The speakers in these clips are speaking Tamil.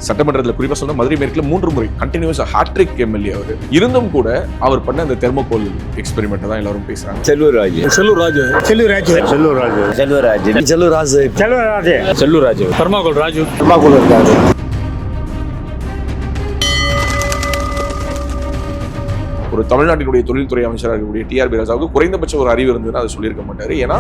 சட்டமன்றத்தில் குறிப்பா சொன்ன மதுரை மேற்குல 3 முறை கண்டினியூஸ் ஹாட்ரிக் எம்எல்ஏ அவர் இருந்தும் கூட அவர் பண்ண அந்த தெர்மோகோல் எக்ஸ்பெரிமெண்ட் தான் எல்லாரும் பேசுறாங்க. செல்லூர்ராஜ் தெர்மோகோல் ராஜு இருக்காரு. ஒரு தமிழ்நாட்டினுடைய தொழில்துறை அமைச்சராக இருக்கக்கூடிய டிஆர்பி ராஜாவுக்கு குறைந்தபட்ச ஒரு அறிவு இருந்ததுன்னா அதை சொல்லியிருக்க மாட்டாரு. ஏன்னா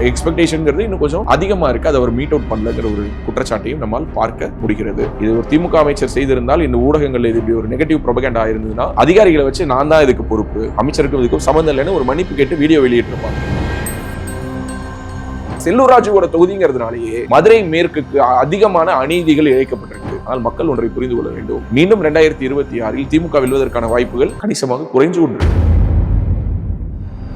எக்ஸ்பெக்டேஷன்ங்கிறது இன்னும் கொஞ்சம் அதிகமா இருக்கு. அதை அவர் மீட் அவுட் பண்ணலங்கிற ஒரு குற்றச்சாட்டையும் நம்மால் பார்க்க முடிகிறது. இது ஒரு திமுக அமைச்சர் செய்திருந்தால் இந்த ஊடகங்கள் இது இப்படி ஒரு நெகட்டிவ் ப்ரொபகண்டா ஆயிருந்ததுன்னா அதிகாரிகளை வச்சு நான் தான் இதுக்கு பொறுப்பு, அமைச்சருக்கு இதுக்கும் சம்பந்தம் இல்லைன்னு ஒரு மன்னிப்பு கேட்டு வீடியோ வெளியிட்டிருப்பாங்க. செல்லூர் ராஜுவோட தொகுதிங்கிறதுனாலேயே மதுரை மேற்குக்கு அதிகமான அநீதிகள் இழைக்கப்பட்டிருக்கு. ஆனால் மக்கள் ஒன்றை புரிந்து கொள்ள வேண்டும். மீண்டும் 2026 திமுக வெல்வதற்கான வாய்ப்புகள் கணிசமாக குறைஞ்சு கொண்டிருக்கு.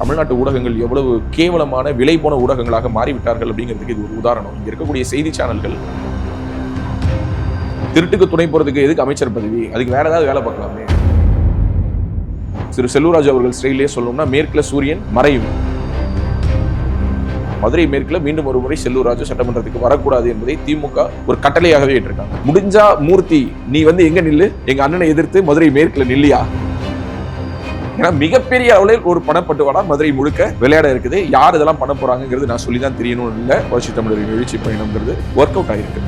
தமிழ்நாட்டு ஊடகங்கள் எவ்வளவு கேவலமான விலை போன ஊடகங்களாக மாறிவிட்டார்கள் அப்படிங்கிறதுக்கு இது ஒரு உதாரணம். இங்க இருக்கக்கூடிய செய்தி சேனல்கள் திருட்டுக்கு துணை போறதுக்கு எதுக்கு அமைச்சர் பதவி, அதுக்கு வேற ஏதாவது வேலை பார்க்கலாமே. திரு செல்லூர் அவர்கள் ஸ்டைலே சொல்லணும்னா மேற்குல சூரியன் மறையும். மதுரை மேற்குல மீண்டும் ஒரு முறை செல்லூர் ராஜு சட்டமன்றத்துக்கு வரக்கூடாது என்பதை திமுக ஒரு கட்டளையாகவே ஏற்றிருக்காங்க. முடிஞ்சா மூர்த்தி நீ எங்க நில்லு, எங்க அண்ணனை எதிர்த்து மதுரை மேற்குல நில்லியா. ஏன்னா மிகப்பெரிய அளவில் ஒரு பணப்பட்டுவாடா மதுரை முழுக்க விளையாட இருக்குது. யார் இதெல்லாம் பண்ண போறாங்கிறது நான் சொல்லிதான் தெரியணும்னு இல்லை. புரட்சி தமிழரின் எழுச்சி பயணம்ங்கிறது ஒர்க் அவுட் ஆயிருக்கு.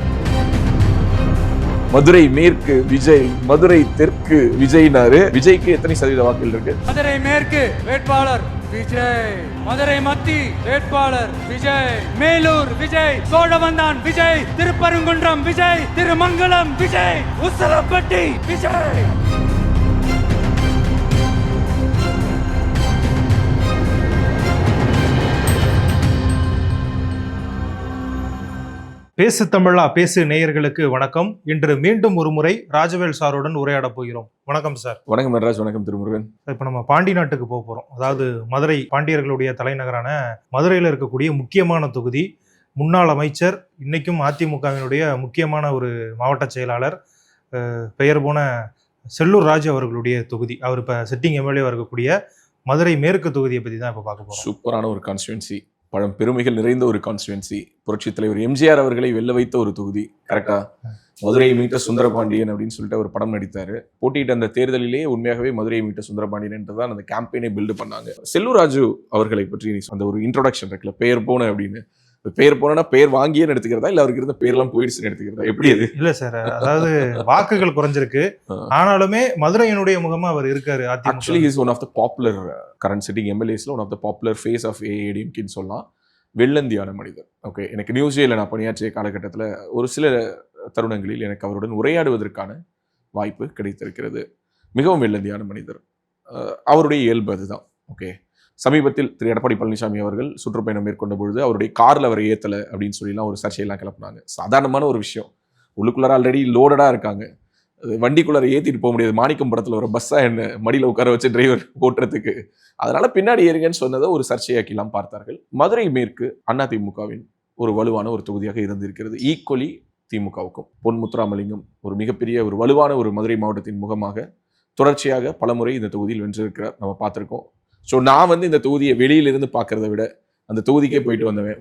மதுரை மேற்கு விஜய், மதுரை தெற்கு விஜய்னாரு. விஜய்க்கு எத்தனை சதவீத வாக்குகள் இருக்கு? மதுரை மேற்கு வேட்பாளர் விஜய், மதுரை மத்தி வேட்பாளர் விஜய், மேலூர் விஜய், சோழவந்தான் விஜய், திருப்பரங்குன்றம் விஜய், திருமங்கலம் விஜய், உசலப்பட்டி விஜய். பேசு தமிழா பேசு நேயர்களுக்கு வணக்கம். இன்று மீண்டும் ஒரு முறை ராஜவேல் சாருடன் உரையாட போகிறோம். வணக்கம் சார். வணக்கம் நடராஜ். வணக்கம் திருமுருகன். இப்போ நம்ம பாண்டி நாட்டுக்கு போக போறோம். அதாவது மதுரை, பாண்டியர்களுடைய தலைநகரான மதுரையில் இருக்கக்கூடிய முக்கியமான தொகுதி. முன்னாள் அமைச்சர், இன்னைக்கும் அதிமுகவினுடைய முக்கியமான ஒரு மாவட்ட செயலாளர், பெயர் போன செல்லூர் ராஜு அவர்களுடைய தொகுதி. அவர் இப்போ சிட்டிங் எம்எல்ஏ இருக்கக்கூடிய மதுரை மேற்கு தொகுதியை பற்றி தான் இப்போ பார்க்க போறோம். சூப்பரான ஒரு கான்ஸ்டுவன்சி, பழம் பெருமைகள் நிறைந்த ஒரு கான்ஸ்டுவன்சி. புரட்சி தலைவர் எம்ஜிஆர் அவர்களை வெல்ல வைத்த ஒரு தொகுதி. கரெக்டா? மதுரையை மீட்ட சுந்தரபாண்டியன் அப்படின்னு சொல்லிட்டு ஒரு படம் நடித்தாரு. போட்டியிட்ட அந்த தேர்தலிலேயே உண்மையாகவே மதுரையை மீட்ட சுந்தரபாண்டியன் என்றுதான் அந்த கேம்பெயினை பில்டு பண்ணாங்க. செல்லூர் ராஜு அவர்களை பற்றி அந்த ஒரு இன்ட்ரோடக்ஷன் இருக்குல்ல, பெயர் போன அப்படின்னு. பெயர் போனா பெயர் வாங்கியே எடுத்துக்கிறதா இல்ல அவருக்கு இருந்த பேர்லாம் போயிடுச்சுன்னு எடுத்துக்கிறதா, எப்படி அது? இல்ல சார், அதாவது வாக்குகள் குறைஞ்சிருக்கு, ஆனாலுமே மதுரையினுடைய முகமா அவர் இருக்காரு. Actually is one of the popular current sitting எம்எல்ஏஸ்ல one of the popular face of ஏஐடிஎம்கேன்னு சொல்லலாம். வெள்ளந்தியான மனிதர். ஓகே, எனக்கு நியூஸ்ல நான் பணியாற்றிய காலகட்டத்தில் ஒரு சில தருணங்களில் எனக்கு அவருடன் உரையாடுவதற்கான வாய்ப்பு கிடைத்திருக்கிறது. மிகவும் வெள்ளந்தியான மனிதர். அவருடைய இயல்பு அதுதான். ஓகே, சமீபத்தில் திரு எடப்பாடி பழனிசாமி அவர்கள் சுற்றுப்பயணம் மேற்கொண்ட பொழுது அவருடைய கார்ல அவரை ஏத்தலை அப்படின்னு சொல்லிலாம் ஒரு சர்ச்சையெல்லாம் கிளப்புனாங்க. சாதாரணமான ஒரு விஷயம். உள்ளுக்குள்ளார ஆல்ரெடி லோடடா இருக்காங்க, வண்டிக்குள்ளார ஏத்திட்டு போக முடியாது. மாணிக்கம் படத்துல ஒரு பஸ்ஸா என்ன மடியில உட்கார வச்சு டிரைவர் ஓட்டுறதுக்கு, அதனால பின்னாடி ஏறுங்கன்னு சொன்னதை ஒரு சர்ச்சையாக்கிலாம் பார்த்தார்கள். மதுரை மேற்கு அதிமுகவின் ஒரு வலுவான ஒரு தொகுதியாக இருந்திருக்கிறது. ஈக்குவலி திமுகவுக்கும். பொன் முத்துராமலிங்கம் ஒரு மிகப்பெரிய ஒரு வலுவான ஒரு மதுரை மாவட்டத்தின் முகமாக தொடர்ச்சியாக பலமுறை இந்த தொகுதியில் வென்றிருக்கிறார், நம்ம பார்த்திருக்கோம். ஸோ நான் இந்த தொகுதியை வெளியிலிருந்து பார்க்கறத விட அந்த தொகுதிக்கே போயிட்டு வந்தவன்.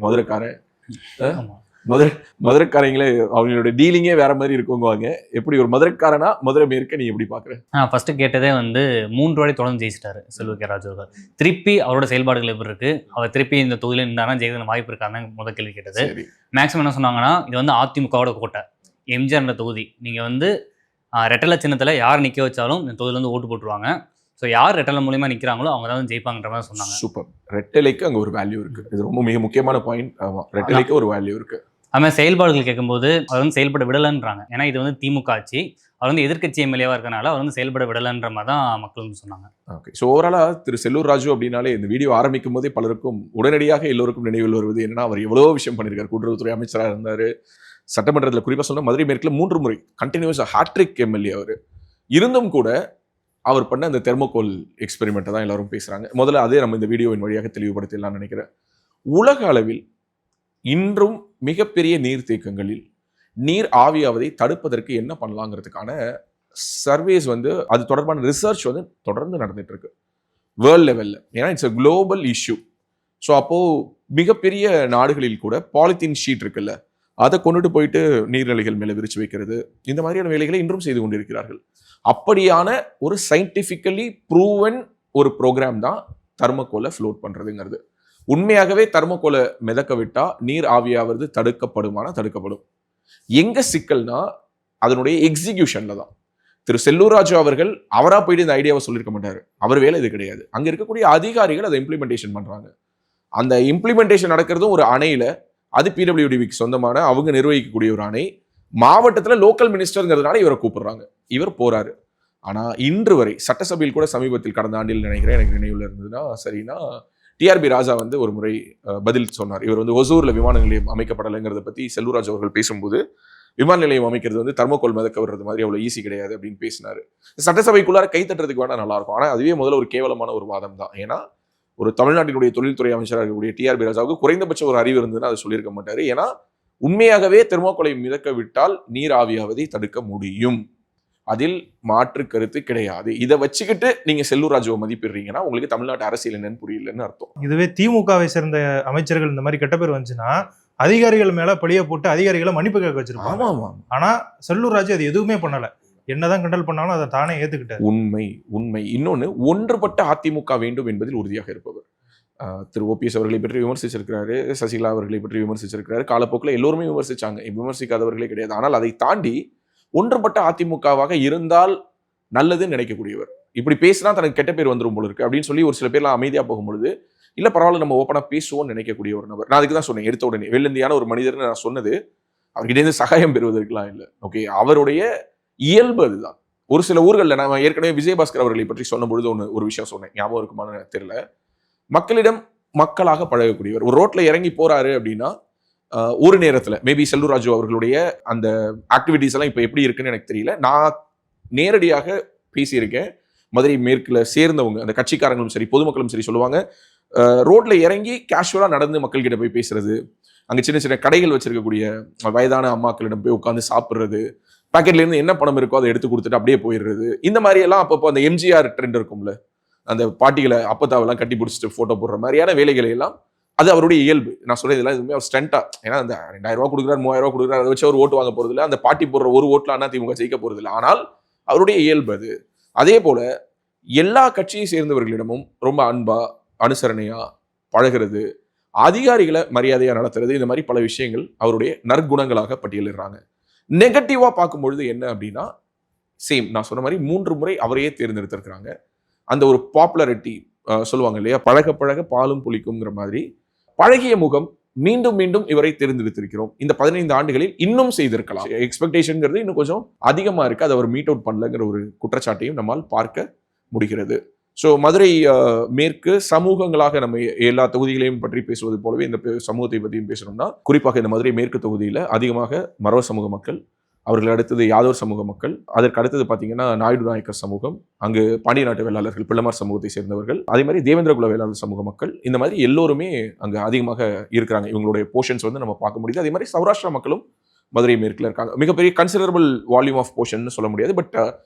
மதுரைக்காரங்களே அவங்களோட டீலிங்கே வேற மாதிரி இருக்குவாங்க. எப்படி ஒரு மதுரைக்காரனா மதுரை மேற்க நீ எப்படி பாக்குற? ஃபர்ஸ்ட் கேட்டதே 3 வாட்டி தொடர்ந்து ஜெயிச்சிட்டாரு செல்லூர் ராஜு அவர்கள். திருப்பி அவரோட செயல்பாடுகள் எப்படி இருக்கு, அவர் திருப்பி இந்த தொகுதியில் இருந்தானா ஜெயிக்கிற வாய்ப்பு இருக்கான்னு முதல் கேள்வி கேட்டது. மேக்ஸிமம் என்ன சொன்னாங்கன்னா, இது அதிமுகவோட கோட்டை, எம்ஜிஆர் தொகுதி, நீங்க ரெட்டலை சின்னத்துல யார் நிக்க வச்சாலும் இந்த தொகுதியில ஓட்டு போட்டுருவாங்க. ஸோ யார் ரெட்டலை மூலியமா நிற்கிறாங்களோ அவங்க தான் ஜெயிப்பாங்கன்ற மாதிரி சொன்னாங்க. சூப்பர். ரெட்டலைக்கு அங்கே ஒரு வேல்யூ இருக்கு. இது ரொம்ப மிக முக்கியமான பாயிண்ட். ஆமாம், ரெட்டலைக்கு ஒரு வேல்யூ இருக்கு. அதுமாதிரி செயல்பாடுகள் கேட்கும்போது அவர் செயல்பட விடலைன்றாங்க. ஏன்னா இது திமுக ஆட்சி, அவர் எதிர்க்கட்சி எம்எல்ஏவா இருக்கனால அவர் செயல்பட விடலைன்ற மாதிரி தான் மக்கள் சொன்னாங்க. ஓகே, ஸோ ஓவராலா திரு செல்லூர் ராஜு அப்படின்னாலே இந்த வீடியோ ஆரம்பிக்கும் போதே பலருக்கும் உடனடியாக எல்லோருக்கும் நினைவில் வருவது என்னன்னா, அவர் எவ்வளோ விஷயம் பண்ணியிருக்காரு. கூட்டுறவுத்துறை அமைச்சராக இருந்தார். சட்டமன்றத்தில் குறிப்பாக சொன்ன மதுரை மேற்குல 3 முறை கண்டினியூஸ் ஹாட்ரிக் எம்எல்ஏ அவர் இருந்தும் கூட அவர் பண்ண அந்த தெர்மோகோல் எக்ஸ்பெரிமெண்ட்டை தான் எல்லாரும் பேசுறாங்க. முதல்ல அதே நம்ம இந்த வீடியோவின் வழியாக தெளிவுபடுத்தலாம் நினைக்கிறேன். உலக அளவில் இன்றும் மிகப்பெரிய நீர்த்தேக்கங்களில் நீர் ஆவியாவதை தடுப்பதற்கு என்ன பண்ணலாங்கிறதுக்கான சர்வேஸ் அது தொடர்பான ரிசர்ச் தொடர்ந்து நடந்துட்டு இருக்கு வேர்ல்ட் லெவல்ல. ஏன்னா it's a global issue. So அப்போ மிகப்பெரிய நாடுகளில் கூட பாலித்தீன் ஷீட் இருக்குல்ல, அதை கொண்டுட்டு போயிட்டு நீர்நிலைகள் மேலே விரிச்சு வைக்கிறது, இந்த மாதிரியான வேலைகளை இன்றும் செய்து கொண்டிருக்கிறார்கள். அப்படியான ஒரு சயின்டிஃபிக்கலி ப்ரூவன் ஒரு ப்ரோக்ராம் தான் தர்மோகோலை ஃப்ளோட் பண்றதுங்கிறது. உண்மையாகவே தர்மோகோலை மிதக்க விட்டா நீர் ஆவியாவது தடுக்கப்படும். எங்க சிக்கல்னா அதனுடைய எக்ஸிகியூஷன்ல தான். திரு செல்லூர் ராஜு அவர்கள் அவரா போயிட்டு இந்த ஐடியாவை சொல்லியிருக்க மாட்டாரு. அவர் வேலை இது கிடையாது. அங்க இருக்கக்கூடிய அதிகாரிகள் அதை இம்ப்ளிமெண்டேஷன் பண்றாங்க. அந்த இம்ப்ளிமெண்டேஷன் நடக்கிறதும் ஒரு அணையில, அது பிடபிள்யூடிக்கு சொந்தமான அவங்க நிர்வகிக்கக்கூடிய ஒரு அணை. மாவட்டத்துல லோக்கல் மினிஸ்டர்ங்கிறதுனால இவரை கூப்பிடுறாங்க. இவர் போறாரு. ஆனா இன்று வரை சட்டசபையில் கூட சமீபத்தில் கடந்த ஆண்டில் நினைக்கிறேன், எனக்கு நினைவுல இருந்ததுன்னா சரினா, டிஆர்பி ராஜா வந்து ஒரு முறை பதில் சொன்னார். இவர் வந்து ஒசூர்ல விமான நிலையம் அமைக்கப்படலைங்கிறத பத்தி செல்லூர் ராஜு அவர்கள் பேசும்போது, விமான நிலையம் அமைக்கிறது வந்து தர்மோகோல் மிதக்க வர்றது மாதிரி அவ்வளவு ஈஸி கிடையாது அப்படின்னு பேசினாரு. சட்டசபைக்குள்ளார கை தட்டுறதுக்கு வேணா நல்லா இருக்கும். ஆனா அதுவே முதல்ல ஒரு கேவலமான ஒரு வாதம் தான். ஏன்னா ஒரு தமிழ்நாட்டினுடைய தொழில்துறை அமைச்சராக இருக்கக்கூடிய டிஆர்பி ராஜாவுக்கு குறைந்தபட்ச ஒரு அறிவு இருந்ததுன்னா அதை சொல்லியிருக்க மாட்டாரு. ஏன்னா உண்மையாகவே தெர்மோகோலை மிதக்க விட்டால் நீர் ஆவியாவதை தடுக்க முடியும். அதில் மாற்று கருத்து கிடையாது. இதை வச்சுக்கிட்டு நீங்க செல்லூர் ராஜுவை மதிப்பிடுறீங்கன்னா உங்களுக்கு தமிழ்நாட்டு அரசியல் என்னன்னு புரியலன்னு அர்த்தம். இதுவே திமுகவை சேர்ந்த அமைச்சர்கள் இந்த மாதிரி கெட்ட பேர் வந்துச்சுன்னா அதிகாரிகள் மேல பழிய போட்டு அதிகாரிகளை மன்னிப்பு கேட்க வச்சிருப்பாங்க. ஆனா செல்லூர் ராஜு அது எதுவுமே பண்ணல. என்னதான் கண்டல் பண்ணாலும் அதை தானே ஏத்துக்கிட்டார். உண்மை. இன்னொன்னு, ஒன்றுபட்ட அதிமுக வேண்டும் என்பதில் உறுதியாக இருப்பவர். திரு ஓபிஎஸ் அவர்களை பற்றி விமர்சிச்சிருக்கிறாரு, சசிகலா அவர்களை பற்றி விமர்சிச்சிருக்கிறாரு. காலப்போக்கில் எல்லோருமே விமர்சிச்சாங்க, விமர்சிக்காதவர்களே கிடையாது. ஆனால் அதை தாண்டி ஒன்றுபட்ட அதிமுகவாக இருந்தால் நல்லதுன்னு நினைக்கக்கூடியவர். இப்படி பேசினா தனக்கு கெட்ட பேர் வந்துடும் போல இருக்கு அப்படின்னு சொல்லி ஒரு சில பேர்லாம் அமைதியா போகும்பொழுது, இல்ல பரவாயில்ல நம்ம ஓப்பனா பேசுவோம்னு நினைக்கக்கூடிய ஒரு நபர். நான் அதுக்கு தான் சொன்னேன், எடுத்த உடனே வெள்ளந்தியான ஒரு மனிதர்னு நான் சொன்னது அவர்கிட்ட இருந்து சகாயம் பெறுவதற்கெல்லாம் இல்லை. ஓகே, அவருடைய இயல்பு அதுதான். ஒரு சில ஊர்களில் நான் ஏற்கனவே விஜயபாஸ்கர் அவர்களை பற்றி சொன்ன பொழுது ஒரு விஷயம் சொன்னேன், ஞாபகம் இருக்குமான்னு தெரியல. மக்களிடம் மக்களாக பழகக்கூடியவர். ஒரு ரோட்ல இறங்கி போறாரு அப்படின்னா ஒரு நேரத்தில் மேபி செல்லூர் ராஜு அவர்களுடைய அந்த ஆக்டிவிட்டிஸ் எல்லாம் இப்போ எப்படி இருக்குன்னு எனக்கு தெரியல. நான் நேரடியாக பேசியிருக்கேன். மதுரை மேற்குல சேர்ந்தவங்க, அந்த கட்சிக்காரங்களும் சரி பொதுமக்களும் சரி சொல்லுவாங்க, ரோட்ல இறங்கி கேஷுவலா நடந்து மக்கள் கிட்ட போய் பேசுறது, அங்க சின்ன சின்ன கடைகள் வச்சிருக்கக்கூடிய வயதான அம்மாக்களிடம் போய் உட்காந்து சாப்பிடுறது, பாக்கெட்ல இருந்து என்ன பணம் இருக்கோ அதை எடுத்து கொடுத்துட்டு அப்படியே போயிடுறது, இந்த மாதிரி எல்லாம் அப்பப்போ அந்த எம்ஜிஆர் ட்ரெண்ட் இருக்கும்ல, அந்த பாட்டிகளை அப்பத்தாவெல்லாம் கட்டி பிடிச்சிட்டு போட்டோ போடுற மாதிரியான வேலைகளை எல்லாம், அது அவருடைய இயல்பு. நான் சொல்றது இதெல்லாம் எதுவுமே அவர் ஸ்டண்டா, ஏன்னா அந்த 2000 ரூபாய் கொடுக்குறாரு 3000 ரூபாய் கொடுக்குறாரு, அதை வச்சு அவர் ஓட்டு வாங்க போறது இல்லை, அந்த பாட்டி போடுற ஒரு ஓட்டுல அதிமுக ஜெயிக்க போறது இல்லை. ஆனால் அவருடைய இயல்பு அது. அதே போல எல்லா கட்சியை சேர்ந்தவர்களிடமும் ரொம்ப அன்பா அனுசரணையா பழகிறது, அதிகாரிகளை மரியாதையா நடத்துறது, இந்த மாதிரி பல விஷயங்கள் அவருடைய நற்குணங்களாக பட்டியலிடுறாங்க. நெகட்டிவா பார்க்கும்பொழுது என்ன அப்படின்னா, சேம் நான் சொன்ன மாதிரி 3 முறை அவரையே தேர்ந்தெடுத்திருக்கிறாங்க. அந்த ஒரு பாப்புலாரிட்டி சொல்லுவாங்க இல்லையா, பழக பழக பாலும் புளிக்குங்கிற மாதிரி பழகிய முகம் மீண்டும் மீண்டும் இவரை தேர்ந்தெடுத்திருக்கிறோம். இந்த 15 ஆண்டுகளில் இன்னும் செய்திருக்கலாம். எக்ஸ்பெக்டேஷன்ங்கிறது இன்னும் கொஞ்சம் அதிகமா இருக்கு, அதை அவர் மீட் அவுட் பண்ணலங்கிற ஒரு குற்றச்சாட்டையும் நம்மால் பார்க்க முடிகிறது. ஸோ மதுரை மேற்கு சமூகங்களாக நம்ம எல்லா தொகுதிகளையும் பற்றி பேசுவது போலவே இந்த சமூகத்தை பற்றியும் பேசணும்னா, குறிப்பாக இந்த மதுரை மேற்கு தொகுதியில் அதிகமாக மறவர் சமூக மக்கள், அவர்கள் அடுத்தது யாதவர் சமூக மக்கள், அதற்கு அடுத்தது பார்த்தீங்கன்னா நாயுடு நாயக்கர் சமூகம், அங்கு பாண்டிய நாட்டு வேளாளர்கள் பிள்ளமார் சமூகத்தை சேர்ந்தவர்கள், அதே மாதிரி தேவேந்திர குல வேளாளர் சமூக மக்கள், இந்த மாதிரி எல்லோருமே அங்கே அதிகமாக இருக்கிறாங்க. இவங்களுடைய போர்ஷன்ஸ் வந்து நம்ம பார்க்க முடியுது. அதே மாதிரி சௌராஷ்டிரா மக்களும் மதுரை மேற்கில் இருக்காங்க. மிகப்பெரிய கன்சிடரபிள் வால்யூம் ஆஃப் போர்ஷன் சொல்ல முடியாது, பட்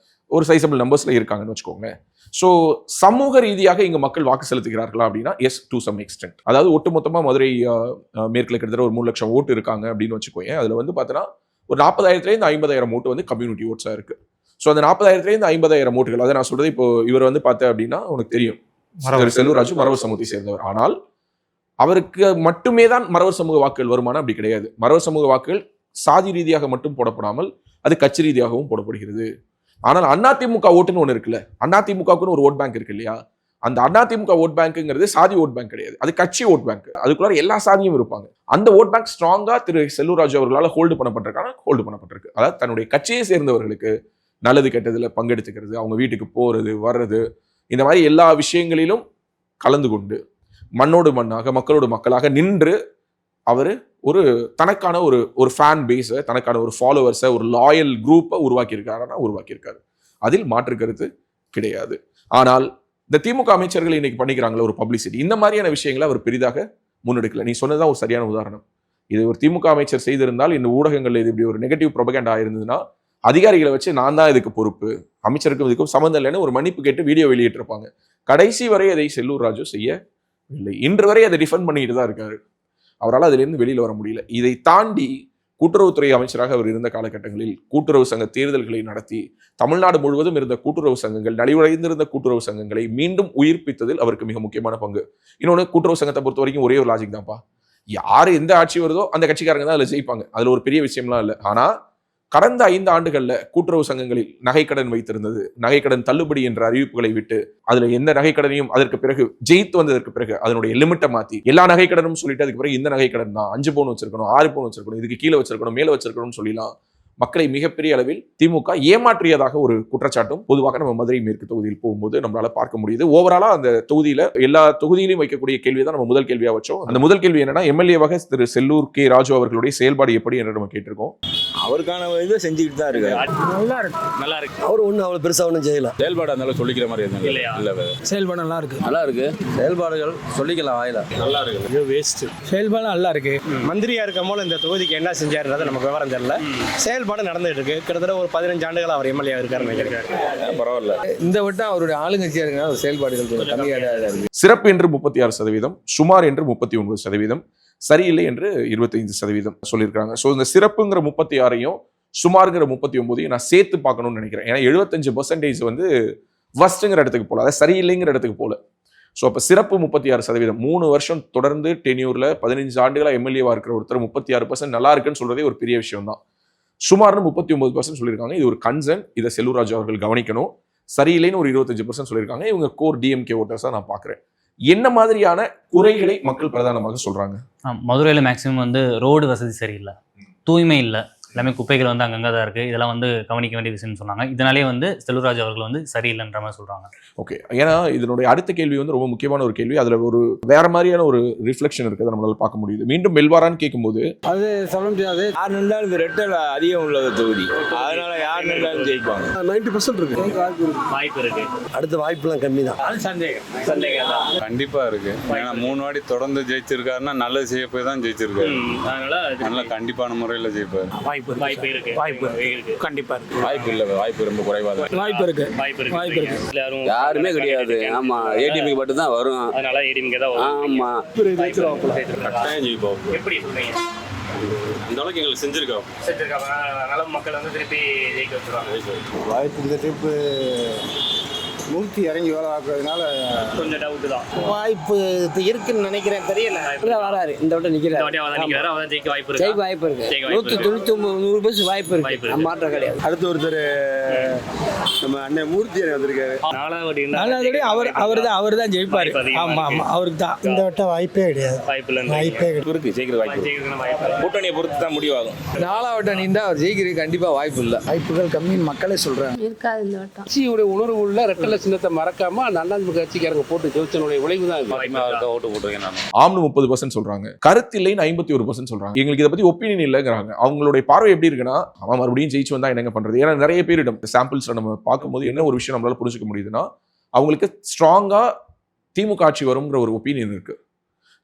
ஒரு சைசபிள் நம்பர்ஸ்ல இருக்காங்கன்னு வச்சுக்கோங்க. ஸோ சமூக ரீதியாக இங்க மக்கள் வாக்கு செலுத்துகிறார்களா அப்படின்னா எஸ், டு சம் எக்ஸ்டென்ட். அதாவது ஒட்டுமொத்தமா மதுரை மேற்கில் கிட்டத்தட்ட ஒரு 3 லட்சம் ஓட்டு இருக்காங்க அப்படின்னு வச்சுக்கோங்க. அதுல வந்து பார்த்தோன்னா ஒரு 40,000 50,000 ஓட்டு வந்து கம்யூனிட்டி ஓட்ஸா இருக்கு. ஸோ அந்த 40,000 50,000 ஓட்டுகள், அதை நான் சொல்றது, இப்போ இவர் வந்து பார்த்தேன் அப்படின்னா உனக்கு தெரியும், செல்லூர் ராஜு மறவர் சமூகத்தை சேர்ந்தவர். ஆனால் அவருக்கு மட்டுமே தான் மறவர் சமூக வாக்குகள் வருமானம் அப்படி கிடையாது. மறவர் சமூக வாக்குகள் சாதி ரீதியாக மட்டும் போடப்படாமல் அது கட்சி ரீதியாகவும் போடப்படுகிறது. ஆனால் அதிமுக ஓட்டுன்னு ஒன்று இருக்குல்ல, அதிமுகவுக்குன்னு ஒரு ஓட் பேங்க் இருக்கு இல்லையா, அந்த அதிமுக ஓட் பேங்க்ங்கிறது சாதி ஓட் பேங்க் கிடையாது, அது கட்சி ஓட் பேங்க். அதுக்குள்ள எல்லா சாதியும் இருப்பாங்க. அந்த ஓட் பேங்க் ஸ்ட்ராங்கா திரு செல்லூர் ராஜு அவர்களால் ஹோல்டு பண்ணப்பட்டிருக்கு. அதாவது தன்னுடைய கட்சியை சேர்ந்தவர்களுக்கு நல்லது கெட்டதுல பங்கெடுத்துக்கிறது, அவங்க வீட்டுக்கு போறது வர்றது, இந்த மாதிரி எல்லா விஷயங்களிலும் கலந்து கொண்டு மண்ணோடு மண்ணாக மக்களோடு மக்களாக நின்று அவர் ஒரு தனக்கான ஒரு ஃபேன் பேஸை, தனக்கான ஒரு ஃபாலோவர்ஸை, ஒரு லாயல் குரூப்பை உருவாக்கியிருக்காரு. அதில் மாற்று கருத்து கிடையாது. ஆனால் இந்த திமுக அமைச்சர்கள் இன்னைக்கு பண்ணிக்கிறாங்களே ஒரு பப்ளிசிட்டி, இந்த மாதிரியான விஷயங்களை அவர் பெரிதாக முன்னெடுக்கல. நீ சொன்னதான் ஒரு சரியான உதாரணம். இது ஒரு திமுக அமைச்சர் செய்திருந்தால் இந்த ஊடகங்கள் இது இப்படி ஒரு நெகட்டிவ் ப்ரொபகண்டா இருந்ததுன்னா அதிகாரிகளை வச்சு நான் தான் இதுக்கு பொறுப்பு, அமைச்சருக்கும் இதுக்கும் சம்மந்தம் இல்லைன்னு ஒரு மன்னிப்பு கேட்டு வீடியோ வெளியிட்டிருப்பாங்க. கடைசி வரை அதை செல்லூர் ராஜு செய்யவில்லை. இன்று வரை அதை டிஃபெண்ட் பண்ணிட்டு தான் இருக்காரு. அவரால் அதிலிருந்து வெளியில் வர முடியல. இதை தாண்டி கூட்டுறவுத்துறை அமைச்சராக அவர் இருந்த காலகட்டங்களில் கூட்டுறவு சங்க தேர்தல்களை நடத்தி தமிழ்நாடு முழுவதும் இருந்த கூட்டுறவு சங்கங்கள், நலிவடைந்திருந்த கூட்டுறவு சங்கங்களை மீண்டும் உயிர்ப்பித்ததில் அவருக்கு மிக முக்கியமான பங்கு. இன்னொன்று, கூட்டுறவு சங்கத்தை பொறுத்த வரைக்கும் ஒரே ஒரு லாஜிக் தான்ப்பா, யாரு எந்த ஆட்சி வருதோ அந்த கட்சிக்காரங்க தான் அதில் ஜெயிப்பாங்க. அதுல ஒரு பெரிய விஷயம்லாம் இல்லை. ஆனா கடந்த 5 ஆண்டுகள்ல கூட்டுறவு சங்கங்களில் நகைக்கடன் வைத்திருந்தது, நகைக்கடன் தள்ளுபடி என்ற அறிவிப்புகளை விட்டு அதுல எந்த நகைக்கடனையும் அதற்கு பிறகு ஜெயித்து வந்ததற்கு பிறகு அதனுடைய லிமிட்டை மாத்தி எல்லா நகைக்கடனும் சொல்லிட்டு அதுக்கு பிறகு இந்த நகைக்கடன் தான் 5 பவுன் வச்சிருக்கணும், 6 பவுன் வச்சிருக்கணும், இதுக்கு கீழே வச்சிருக்கணும், மேல வச்சிருக்கணும்னு சொல்லிலாம் மக்களை மிகப்பெரிய அளவில் திமுக ஏமாற்றியதாக ஒரு குற்றச்சாட்டும் பொதுவாக நம்ம மதுரை மேற்கு தொகுதியில் போகும்போது நம்மளால பார்க்க முடியுது. ஓவராலா அந்த தொகுதியில எல்லா தொகுதியிலையும் வைக்கக்கூடிய கேள்வி தான் நம்ம முதல் கேள்வியா வச்சோம். அந்த முதல் கேள்வி என்னன்னா, எம்எல்ஏவாக திரு செல்லூர் கே ராஜு அவர்களுடைய செயல்பாடு எப்படி என்று நம்ம கேட்டிருக்கோம். அவருக்கான இதை செஞ்சுக்கிட்டு தான் இருக்கு. நல்லா இருக்கு, நல்லா இருக்கு. அவர் ஒன்றும் அவ்வளோ பெருசாக ஒன்றும் செய்யல. செயல்பாடு அதனால சொல்லிக்கிற மாதிரி எதுவும் இல்லையா? இல்ல, செயல்பாடு நல்லா இருக்கு, நல்லா இருக்கு. செயல்பாடுகள் சொல்லிக்கலாம் வாயில. நல்லா இருக்கு. வேஸ்ட். செயல்பாடு நல்லா இருக்கு. மந்திரியா இருக்கும் போது இந்த தொகுதிக்கு என்ன செஞ்சாருன்றது நமக்கு விவரம் தெரியல. செயல்பாடு நடந்துட்டு இருக்கு. கிட்டத்தட்ட ஒரு 15 ஆண்டுகள் அவர் எம்எல்ஏ இருக்காருன்னு நினைக்கிறேன். பரவாயில்ல. இந்த வட்டம் அவருடைய ஆளுங்கட்சியா இருக்குன்னா செயல்பாடுகள் கொஞ்சம் கம்மியாக இருக்கு. சிறப்பு என்று 36%, சுமார் என்று 39%, சரியில்லை என்று 25% சொல்லியிருக்காங்க. ஸோ இந்த சிறப்புங்கிற 36ஐயும் சுமாருங்கிற 39ஐயும் நான் சேர்த்து பார்க்கணும்னு நினைக்கிறேன். ஏன்னா 75% வந்து வஸ்ட்டுங்கிற இடத்துக்கு போல, அதாவது சரியில்லைங்கிற இடத்துக்கு போல. ஸோ அப்போ சிறப்பு 36%, 3 வருஷம் தொடர்ந்து டென்யூர்ல 15 ஆண்டுகளா எம்எல்ஏவா இருக்கிற ஒருத்தர் 36% நல்லா இருக்குன்னு சொல்றதே ஒரு பெரிய விஷயம் தான். சுமார்னு 39% சொல்லியிருக்காங்க. இது ஒரு கன்சர்ன், இதை செல்லூர் ராஜு அவர்கள் கவனிக்கணும். சரியில்லைன்னு ஒரு 25% சொல்லியிருக்காங்க. இவங்க கோர் டிஎம்கே ஓட்டர்ஸா நான் பார்க்குறேன். என்ன மாதிரியான குறைகளை மக்கள் பிரதானமாக சொல்றாங்க? மதுரையில் மேக்ஸிமம் வந்து ரோடு வசதி சரியில்லை, தூய்மை இல்லை, எல்லாமே குப்பைகள் வந்து அங்கங்கே தான் இருக்குது. இதெல்லாம் வந்து கவனிக்க வேண்டிய விஷயம்னு சொன்னாங்க. இதனாலே வந்து செல்லூர் ராஜு அவர்கள் வந்து சரியில்லைன்ற மாதிரி சொல்கிறாங்க. ஓகே, ஏன்னா இதனுடைய அடுத்த கேள்வி வந்து ரொம்ப முக்கியமான ஒரு கேள்வி. அதில் ஒரு வேற மாதிரியான ஒரு ரிஃப்ளெக்ஷன் இருக்குது, நம்மளால பார்க்க முடியுது. மீண்டும் வெல்வாரான்னு கேட்கும்போது அது சொல்ல முடியாது. யார் நின்றாலும் இந்த ரெட்டல் அதிகம் உள்ளது தொகுதி, அதனால யார் நின்றாலும் ஜெயிப்பாங்க. 90% இருக்கு, வாய்ப்பு இருக்கு. அடுத்த வாய்ப்புலாம் கம்மி தான். சந்தேகம் கண்டிப்பா இருக்கு. ஏன்னா 3 வாட்டி தொடர்ந்து ஜெயிச்சிருக்காருன்னா நல்லது செய்ய போய் தான் ஜெயிச்சிருக்காரு. அதனால கண்டிப்பான முறையில் ஜெயிப்பாரு. வாய்ப்பு இருக்கு. கண்டிப்பா இருக்கு. வாய்ப்பு இல்ல, வாய்ப்பு ரொம்ப குறைவா தான். வாய்ப்பு இருக்கு. வாய்ப்பு இருக்கு. யாருமே கிடையாது. ஆமா, ஏடிஎம்கே மட்டும் தான் வரும். அதனால ஏடிஎம்கே தான் வரும். ஆமா, கட்டாயம் ஜெயிப்போம். எப்படி சொல்றீங்க? இந்த அளவுக்கு எங்களுக்கு செஞ்சிருக்காங்க. அதனால மக்கள் வந்து திருப்பி ஜெயிக்க வச்சிருவாங்க. வாய்ப்பு இந்த ட்ரிப்பு மூர்த்தி இறங்கி வேலை பார்க்கறதுனால கொஞ்சம் டவுட் தான். வாய்ப்பு இருக்குன்னு நினைக்கிறேன், தெரியல. வராரு இந்த வட்டம் நிக்கிறாரு. அவதான் ஜெயிக்க வாய்ப்பு இருக்கு. ஜெயிக்க வாய்ப்பு இருக்கு. 199 வாய்ப்பு இருக்கு. மாற்றம் கிடையாது. அடுத்து ஒருத்தர் நம்ம அண்ணன் மூர்த்தி வந்திருக்காரு. நாலாவது அவர் தான் ஜெயிப்பாரு. ஆமா ஆமா, அவருக்கு தான் இந்த வட்டம் வாய்ப்பே கிடையாது. வாய்ப்பே இருக்கு, ஜெயிக்கிற வாய்ப்பு கூட்டணியை பொறுத்து தான் முடிவாகும். 4வது நீண்டா அவர் ஜெயிக்கிறது கண்டிப்பா வாய்ப்பு இல்ல. வாய்ப்புகள் கம்மின்னு மக்களே சொல்றாங்க. இருக்காது இந்த வட்டம். கட்சியுடைய உணர்வு உள்ள ரெட்டல சின்னத்தை மறக்காம அண்ணாதிமுக கட்சிக்காரங்க போட்டு ஜெயிச்சனுடைய விளைவு தான் ஓட்டு போட்டுருக்கேன். ஆம்னு 30% சொல்றாங்க, கருத்தில்லைன்னு 51% சொல்றாங்க. எங்களுக்கு இதை பத்தி ஒப்பீனியன் இல்லைங்கிறாங்க. அவங்களுடைய பார்வை எப்படி இருக்குன்னா, அவன் மறுபடியும் ஜெயிச்சு வந்தா என்னங்க பண்றது? ஏன்னா நிறைய பேரிடம் சாம்பிள்ஸ்ல நம்ம பார்க்கும்போது என்ன ஒரு விஷயம் நம்மளால புரிஞ்சுக்க முடியுதுன்னா, அவங்களுக்கு ஸ்ட்ராங்கா திமுக ஆட்சி வரும்ங்கிற ஒரு ஒப்பீனியன் இருக்கு.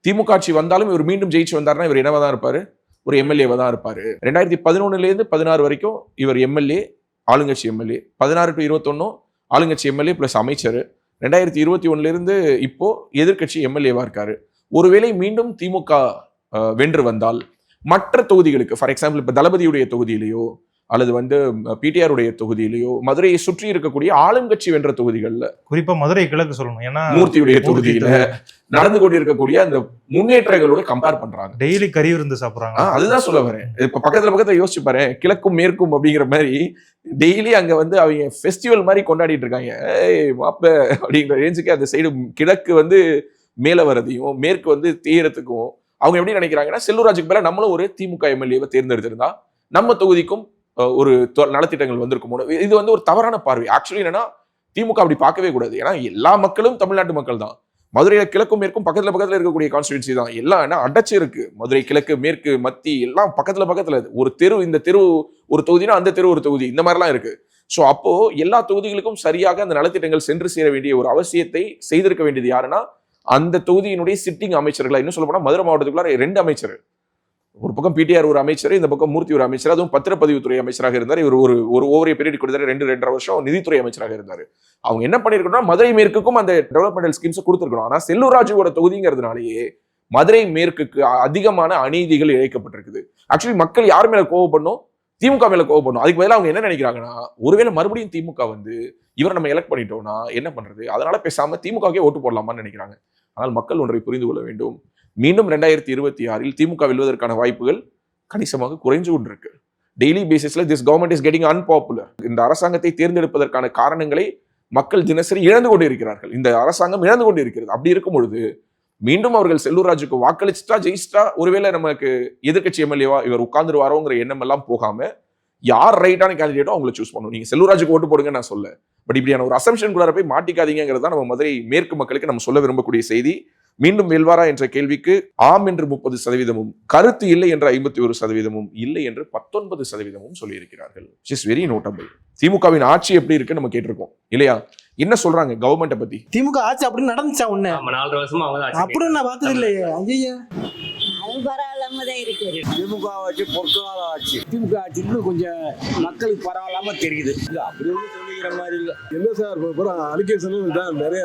திமுக ஆட்சி வந்தாலும் இவர் மீண்டும் ஜெயிச்சு வந்தாருன்னா இவர் என்னவா தான் இருப்பாரு? ஒரு எம்எல்ஏவா தான் இருப்பாரு. 2011 16 வரைக்கும் இவர் எம்எல்ஏ, ஆளுங்கட்சி எம்எல்ஏ. 16 to 21 ஆளுங்கட்சி எம்எல்ஏ பிளஸ் அமைச்சர். 2021 இப்போ எதிர்க்கட்சி எம்எல்ஏவா இருக்காரு. ஒருவேளை மீண்டும் திமுக வென்று வந்தால் மற்ற தொகுதிகளுக்கு, ஃபார் எக்ஸாம்பிள் இப்ப தளபதியுடைய தொகுதியிலேயோ அல்லது வந்து பிடிஆருடைய தொகுதியிலேயோ, மதுரையை சுற்றி இருக்கக்கூடிய ஆளுங்கட்சி வென்ற தொகுதிகள்ல, குறிப்பா மதுரை கிழக்கு சொல்லணும், ஏன்னா மூர்த்தியுடைய தொகுதியில நடந்து கொண்டிருக்கக்கூடிய அந்த முன்னேற்றங்களோட கம்பேர் பண்றாங்க. டெய்லி கறி விருந்து சாப்பிடுறாங்க. அதுதான் சொல்ல வரேன். இப்ப பக்கத்துல யோசிச்சு பாரு, கிழக்கும் மேற்கும் அப்படிங்கிற மாதிரி டெய்லி அங்க வந்து அவங்க ஃபெஸ்டிவல் மாதிரி கொண்டாடிட்டு இருக்காங்க. மாப்ப அப்படிங்கிற ரேஞ்சுக்கு அந்த சைடு கிழக்கு வந்து மேல வரதையும் மேற்கு வந்து தேயறதுக்கும் அவங்க எப்படி நினைக்கிறாங்கன்னா, செல்லூர் ராஜுக்கு மேல நம்மளும் ஒரு திமுக எம்எல்ஏவை தேர்ந்தெடுத்திருந்தா நம்ம தொகுதிக்கும் ஒரு நலத்திட்டங்கள் வந்திருக்குமோ. இது வந்து ஒரு தவறான பார்வை. ஆக்சுவலி என்னன்னா, திமுக அப்படி பார்க்கவே கூடாது. ஏன்னா எல்லா மக்களும் தமிழ்நாட்டு மக்கள் தான். மதுரையில கிழக்கும் மேற்கும் பக்கத்துல இருக்கக்கூடிய கான்ஸ்டிடுவன்சி தான். எல்லாம் என்ன அடைச்சு இருக்கு. மதுரை கிழக்கு மேற்கு மத்தி எல்லாம் பக்கத்துல ஒரு தெரு, இந்த தெரு ஒரு தொகுதினா அந்த தெரு ஒரு தொகுதி, இந்த மாதிரிலாம் இருக்கு. ஸோ அப்போ எல்லா தொகுதிகளுக்கும் சரியாக அந்த நலத்திட்டங்கள் சென்று சேர வேண்டிய ஒரு அவசியத்தை செய்திருக்க வேண்டியது யாருன்னா, அந்த தொகுதியினுடைய சிட்டிங் அமைச்சர்களா. இன்னும் சொல்ல போனா மதுரை மாவட்டத்துக்குள்ள 2 அமைச்சர், ஒரு பக்கம் பிடிஆர் ஒரு அமைச்சர், இந்த பக்கம் மூர்த்தி ஒரு அமைச்சர். அதுவும் பத்திரப்பதிவுத்துறை அமைச்சராக இருந்தார். இவர் ஒரு ஓவரிய பீரியட் கொடுத்தாரு. 2.5 வருஷம் நிதித்துறை அமைச்சராக இருந்தார். அவங்க என்ன பண்ணிருக்கணும்னா, மதுரை மேற்குக்கும் அந்த டெவலப்மெண்டல் ஸ்கீம்ஸ் கொடுத்துருக்கணும். ஆனா செல்லூர் ராஜுவோட தொகுதிங்கிறதுனாலேயே மதுரை மேற்குக்கு அதிகமான அநீதிகள் இழைக்கப்பட்டிருக்குது. ஆக்சுவலி மக்கள் யார் மேல கோவப்படணும்? திமுக மேல கோவப்படணும். அதுக்கு பதிலாக அவங்க என்ன நினைக்கிறாங்கன்னா, ஒருவேளை மறுபடியும் திமுக வந்து இவரை நம்ம எலெக்ட் பண்ணிட்டோம்னா என்ன பண்றது, அதனால பேசாம திமுகவே ஓட்டு போடலாமான்னு நினைக்கிறாங்க. ஆனால் மக்கள் ஒன்றை புரிந்து கொள்ள வேண்டும், மீண்டும் 2026 திமுக வெல்வதற்கான வாய்ப்புகள் கணிசமாக குறைஞ்சு கொண்டிருக்கு. டெய்லி பேசிஸ்ல this government is getting unpopular. இந்த அரசாங்கத்தை தேர்ந்தெடுப்பதற்கான காரணங்களை மக்கள் தினசரி இழந்து கொண்டு இருக்கிறார்கள். இந்த அரசாங்கம் இழந்து கொண்டு இருக்கிறது. அப்படி இருக்கும் பொழுது மீண்டும் அவர்கள் செல்லூர் ராஜுக்கு வாக்களிச்சுட்டா ஜெயிச்சிட்டா ஒருவேளை நமக்கு எதிர்கட்சி எம்எல்ஏவா இவர் உட்கார்ந்துருவாரோங்கிற எண்ணம் எல்லாம் போகாம யார் ரைட்டான கேண்டிடேட்டோ அவங்களை சூஸ் பண்ணணும். நீங்க செல்லூர் ராஜுக்கு ஓட்டு போடுங்க நான் சொல்ல, பட் இப்படியான ஒரு அசம்ஷன் குள்ளார போய் மாட்டிக்காதீங்கிறது தான் நம்ம மதுரை மேற்கு மக்களுக்கு நம்ம சொல்ல விரும்பக்கூடிய செய்தி. மீண்டும் வெல்வாரா என்ற கேள்விக்கு ஆம் என்று 30%, கருத்து இல்லை என்ற 51%, இல்லை என்று 19% சொல்லியிருக்கிறார்கள். It's very notable. திமுகவின் ஆட்சி எப்படி இருக்கு நம்ம கேட்டிருக்கோம் இல்லையா? என்ன சொல்றாங்க கவர்மெண்ட்டை பத்தி? திமுக ஆட்சி அப்படின்னு நடந்துச்சா ஒண்ணு? 4 வருஷமா அவங்க அப்படின்னு நான் பார்த்தது இல்லையே. ஐயா அது பரவாயில்லாம தான் இருக்கு. திமுக ஆட்சி பொற்கால ஆட்சி. திமுக ஆட்சி இன்னும் கொஞ்சம் மக்களுக்கு பரவாயில்லாம தெரியுது. அப்படி ஒன்றும் சொல்லிக்கிற மாதிரி இல்லை. என்ன சார் அலிகேஷனும் தான் நிறைய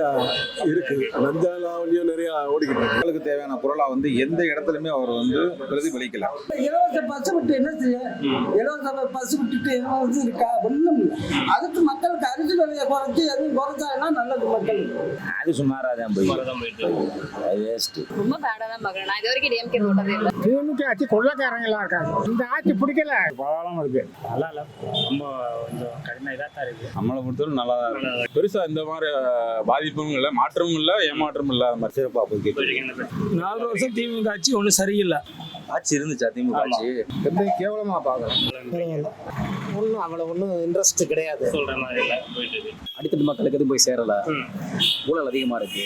இருக்கு. லஞ்ச லாவணியும் நிறைய ஓடிக்கிட்டு இருக்கு. மக்களுக்கு தேவையான பொருளா வந்து எந்த இடத்துலயுமே அவர் வந்து பிரதிபலிக்கல. இலவச பஸ் விட்டு என்ன செய்ய? இலவச பஸ் விட்டுட்டு என்ன இருக்கா? ஒண்ணும் இல்லை. அதுக்கு மக்களுக்கு அரிசி விலையை குறைச்சி எதுவும் குறைச்சாங்கன்னா நல்லது மக்களுக்கு. அது சுமாராதான் போயிட்டு வேஸ்ட். ரொம்ப பேடா தான் பாக்குறேன். நான் இது வரைக்கும் டிஎம்கே போட்டதே இல்லை. திமுக ஆட்சி கொள்ளக்காரங்க எல்லாம் இருக்காங்க. இந்த ஆட்சி பிடிக்கல. பரவாயில்லாம இருக்கு. நல்லா இல்ல, ரொம்ப கொஞ்சம் கடுமையா தான் இருக்கு. நம்மளை பொறுத்தவரை நல்லா தான் இருக்கு. பெருசா இந்த மாதிரி பாதிப்பும் இல்லை, மாற்றமும் இல்லை, ஏமாற்றமும் இல்லை. அந்த மாதிரி சிறப்பா போய் 4 வருஷம் திமுக ஆட்சி ஒன்றும் சரியில்லை. ஆட்சி இருந்துச்சா திமுக ஆட்சி? எப்படி கேவலமா பாக்கலாம். ஒன்றும் அவ்வளோ ஒன்றும் இன்ட்ரெஸ்ட் கிடையாது. சொல்ற மாதிரி இல்லை, போயிட்டு அடித்தட்டு மக்களுக்கு எதுவும் போய் சேரல. ஊழல் அதிகமா இருக்கு,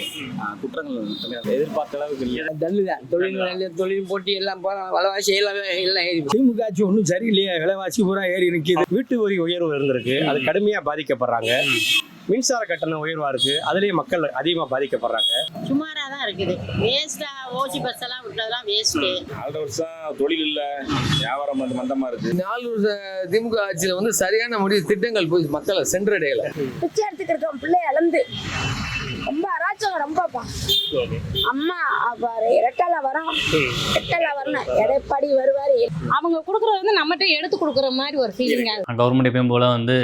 குற்றங்கள் எதிர்பார்த்த அளவுக்கு இல்லை. தொழில் போட்டி எல்லாம் விலைவாசி எல்லாம் ஏறி. திமுக ஆட்சி ஒன்றும் சரியில்லையே. விலைவாசி பூரா ஏறி நிற்கிது. வீட்டு வரி உயர்வு இருந்திருக்கு, அது கடுமையா பாதிக்கப்படுறாங்க. மின்சார கட்டணம் உயர்வா இருக்கு, அதுலயே மக்கள் அதிகமா பாதிக்கப்படுறாங்க. சுமாரா தான் இருக்குது. வேஸ்டா ஓசி பஸ் எல்லாம் விட்டதெல்லாம் வேஸ்ட். 4 வருஷம் தொழில் இல்ல, வியாபாரம் வந்து மந்தமா இருக்கு. 4 வருஷம் திமுக ஆட்சியில வந்து சரியான முடிவு திட்டங்கள் போய் மக்களை சென்றடையல. பிச்சை எடுத்துக்கிறோம் பிள்ளை இழந்து ரொம்ப அராச்சகம். ரொம்பப்பா அம்மா இரட்டல வரும், இரட்டல வரணும், எடப்பாடி வருவாரு. அவங்க கொடுக்கறது வந்து நம்மகிட்ட எடுத்து கொடுக்குற மாதிரி ஒரு ஃபீலிங். கவர்மெண்ட் எப்பயும் போல வந்து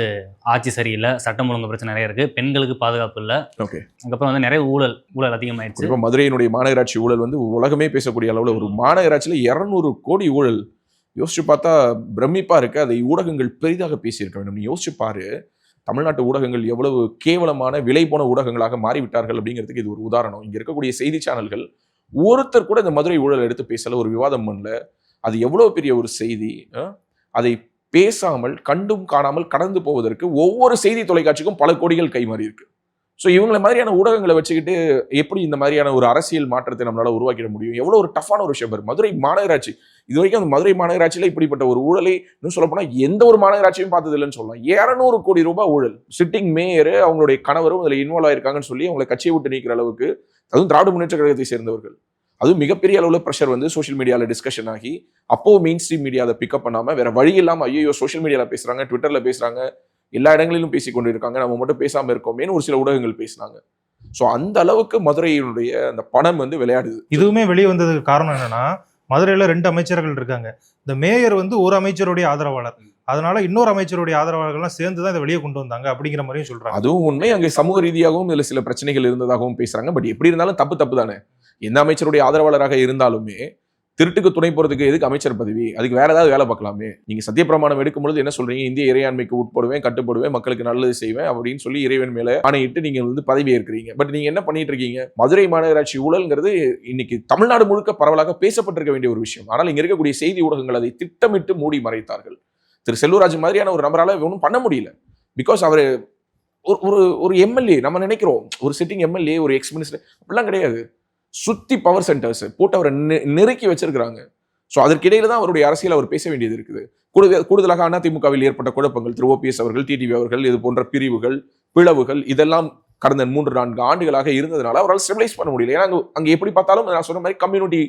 ஆட்சி சரியில்லை, சட்டம் ஒழுங்கு பிரச்சனை நிறைய இருக்கு, பெண்களுக்கு பாதுகாப்பு இல்லை. ஓகே, அதுக்கப்புறம் வந்து நிறைய ஊழல் அதிகமாயிடுச்சு. இப்போ மதுரையினுடைய மாநகராட்சி ஊழல் வந்து உலகமே பேசக்கூடிய அளவுல ஒரு மாநகராட்சியில 200 கோடி ஊழல். யோசிச்சு பார்த்தா பிரமிப்பா இருக்கு. அதை ஊடகங்கள் பெரிதாக பேசியிருக்க வேண்டும். நீ யோசிச்சு பாரு, தமிழ்நாட்டு ஊடகங்கள் எவ்வளவு கேவலமான விலை போன ஊடகங்களாக மாறிவிட்டார்கள் அப்படிங்கிறதுக்கு இது ஒரு உதாரணம். இங்க இருக்கக்கூடிய செய்தி சேனல்கள் ஒருத்தர் கூட இந்த மதுரை ஊழல் எடுத்து பேசல, ஒரு விவாதம் பண்ணல. அது எவ்வளவு பெரிய ஒரு செய்தி. அதை பேசாமல் கண்டும் காணாமல் கடந்து போவதற்கு ஒவ்வொரு செய்தி தொலைக்காட்சிக்கும் பல கோடிகள் கைமாறி இருக்கு. ஸோ இவங்களை மாதிரியான ஊடகங்களை வச்சுக்கிட்டு எப்படி இந்த மாதிரியான ஒரு அரசியல் மாற்றத்தை நம்மளால உருவாக்கிட முடியும்? எவ்வளவு ஒரு டஃப்பான ஒரு விஷயம். மதுரை மாநகராட்சி இது வரைக்கும் அந்த மதுரை மாநகராட்சியில இப்படிப்பட்ட ஒரு ஊழலை இன்னும் சொல்ல போனா எந்த ஒரு மாநகராட்சியும் பார்த்தது இல்லைன்னு சொல்லலாம். 200 கோடி ரூபாய் ஊழல். சிட்டிங் மேயர் அவங்களுடைய கணவரும் அதில் இன்வால்வ் ஆயிருக்காங்கன்னு சொல்லி அவங்களை கட்சியை விட்டு நீக்கிற அளவுக்கு, அதுவும் திராவிட முன்னேற்ற கழகத்தை சேர்ந்தவர்கள், அதுவும் மிகப்பெரிய அளவில் ப்ரெஷர் வந்து சோஷியல் மீடியாவில் டிஸ்கஷன் ஆகி அப்போ மெயின் ஸ்ட்ரீம் மீடியா அதை பிக்கப் பண்ணாம வேற வழி இல்லாமல் ஐயோ சோஷியல் மீடியாவில் பேசுறாங்க, ட்விட்டர்ல பேசுறாங்க, எல்லா இடங்களிலும் பேசி கொண்டு இருக்காங்க, நம்ம மட்டும் பேசாம இருக்கோமேன்னு ஒரு சில ஊடகங்கள் பேசினாங்க. ஸோ அந்த அளவுக்கு மதுரையினுடைய அந்த பணம் வந்து விளையாடுது. இதுவுமே வெளியே வந்ததுக்கு காரணம் என்னன்னா, மதுரையில 2 அமைச்சர்கள் இருக்காங்க. இந்த மேயர் வந்து ஒரு அமைச்சருடைய ஆதரவாளர், அதனால இன்னொரு அமைச்சருடைய ஆதரவாளர்கள்லாம் சேர்ந்து தான் இதை வெளியே கொண்டு வந்தாங்க அப்படிங்கிற மாதிரியும் சொல்றாங்க. அதுவும் உண்மை. அங்கே சமூக ரீதியாகவும் இதுல சில பிரச்சனைகள் இருந்ததாகவும் பேசுறாங்க. பட் எப்படி இருந்தாலும் தப்பு தானே. எந்த அமைச்சருடைய ஆதரவாளராக இருந்தாலுமே திருட்டுக்கு துணை போறதுக்கு எதுக்கு அமைச்சர் பதவி? அதுக்கு வேற ஏதாவது வேலை பார்க்கலாமே. நீங்க சத்தியப்பிரமாணம் எடுக்கும் பொழுது என்ன சொல்றீங்க? இந்திய இறையாண்மைக்கு உட்படுவேன், கட்டுப்படுவேன், மக்களுக்கு நல்லது செய்வேன் அப்படின்னு சொல்லி இறைவன் மேல ஆணையிட்டு நீங்க வந்து பதவி ஏற்கிறீங்க. பட் நீங்க என்ன பண்ணிட்டு இருக்கீங்க? மதுரை மாநகராட்சி ஊழல்ங்கிறது இன்னைக்கு தமிழ்நாடு முழுக்க பரவலாக பேசப்பட்டிருக்க வேண்டிய ஒரு விஷயம். ஆனால் இங்க இருக்கக்கூடிய செய்தி ஊடகங்கள் அதை திட்டமிட்டு மூடி மறைத்தார்கள். திரு செல்லூராஜ் மாதிரியான ஒரு நபரால ஒன்றும் பண்ண முடியல. பிகாஸ் அவர் ஒரு எம்எல்ஏ. நம்ம நினைக்கிறோம் ஒரு சிட்டிங் எம்எல்ஏ, ஒரு எக்ஸ் மினிஸ்டர், அப்படிலாம் கிடையாது. சுத்தி பவர் சென்டர்ஸ் போட்டு அவரை நெருக்கி வச்சிருக்கிறாங்க. ஸோ அதற்கிடையில தான் அவருடைய அரசியல் அவர் பேச வேண்டியது இருக்குது. கூடுதலாக அதிமுகவில் ஏற்பட்ட குழப்பங்கள், திரு ஓபிஎஸ் அவர்கள், டிடிவி அவர்கள், இது போன்ற பிரிவுகள், பிளவுகள் இதெல்லாம் கடந்த 3-4 ஆண்டுகளாக இருந்ததுனால அவரால் ஸ்டெபிலைஸ் பண்ண முடியல. ஏன்னா அங்கே எப்படி பார்த்தாலும் நான் சொன்ன மாதிரி கம்யூனிட்டி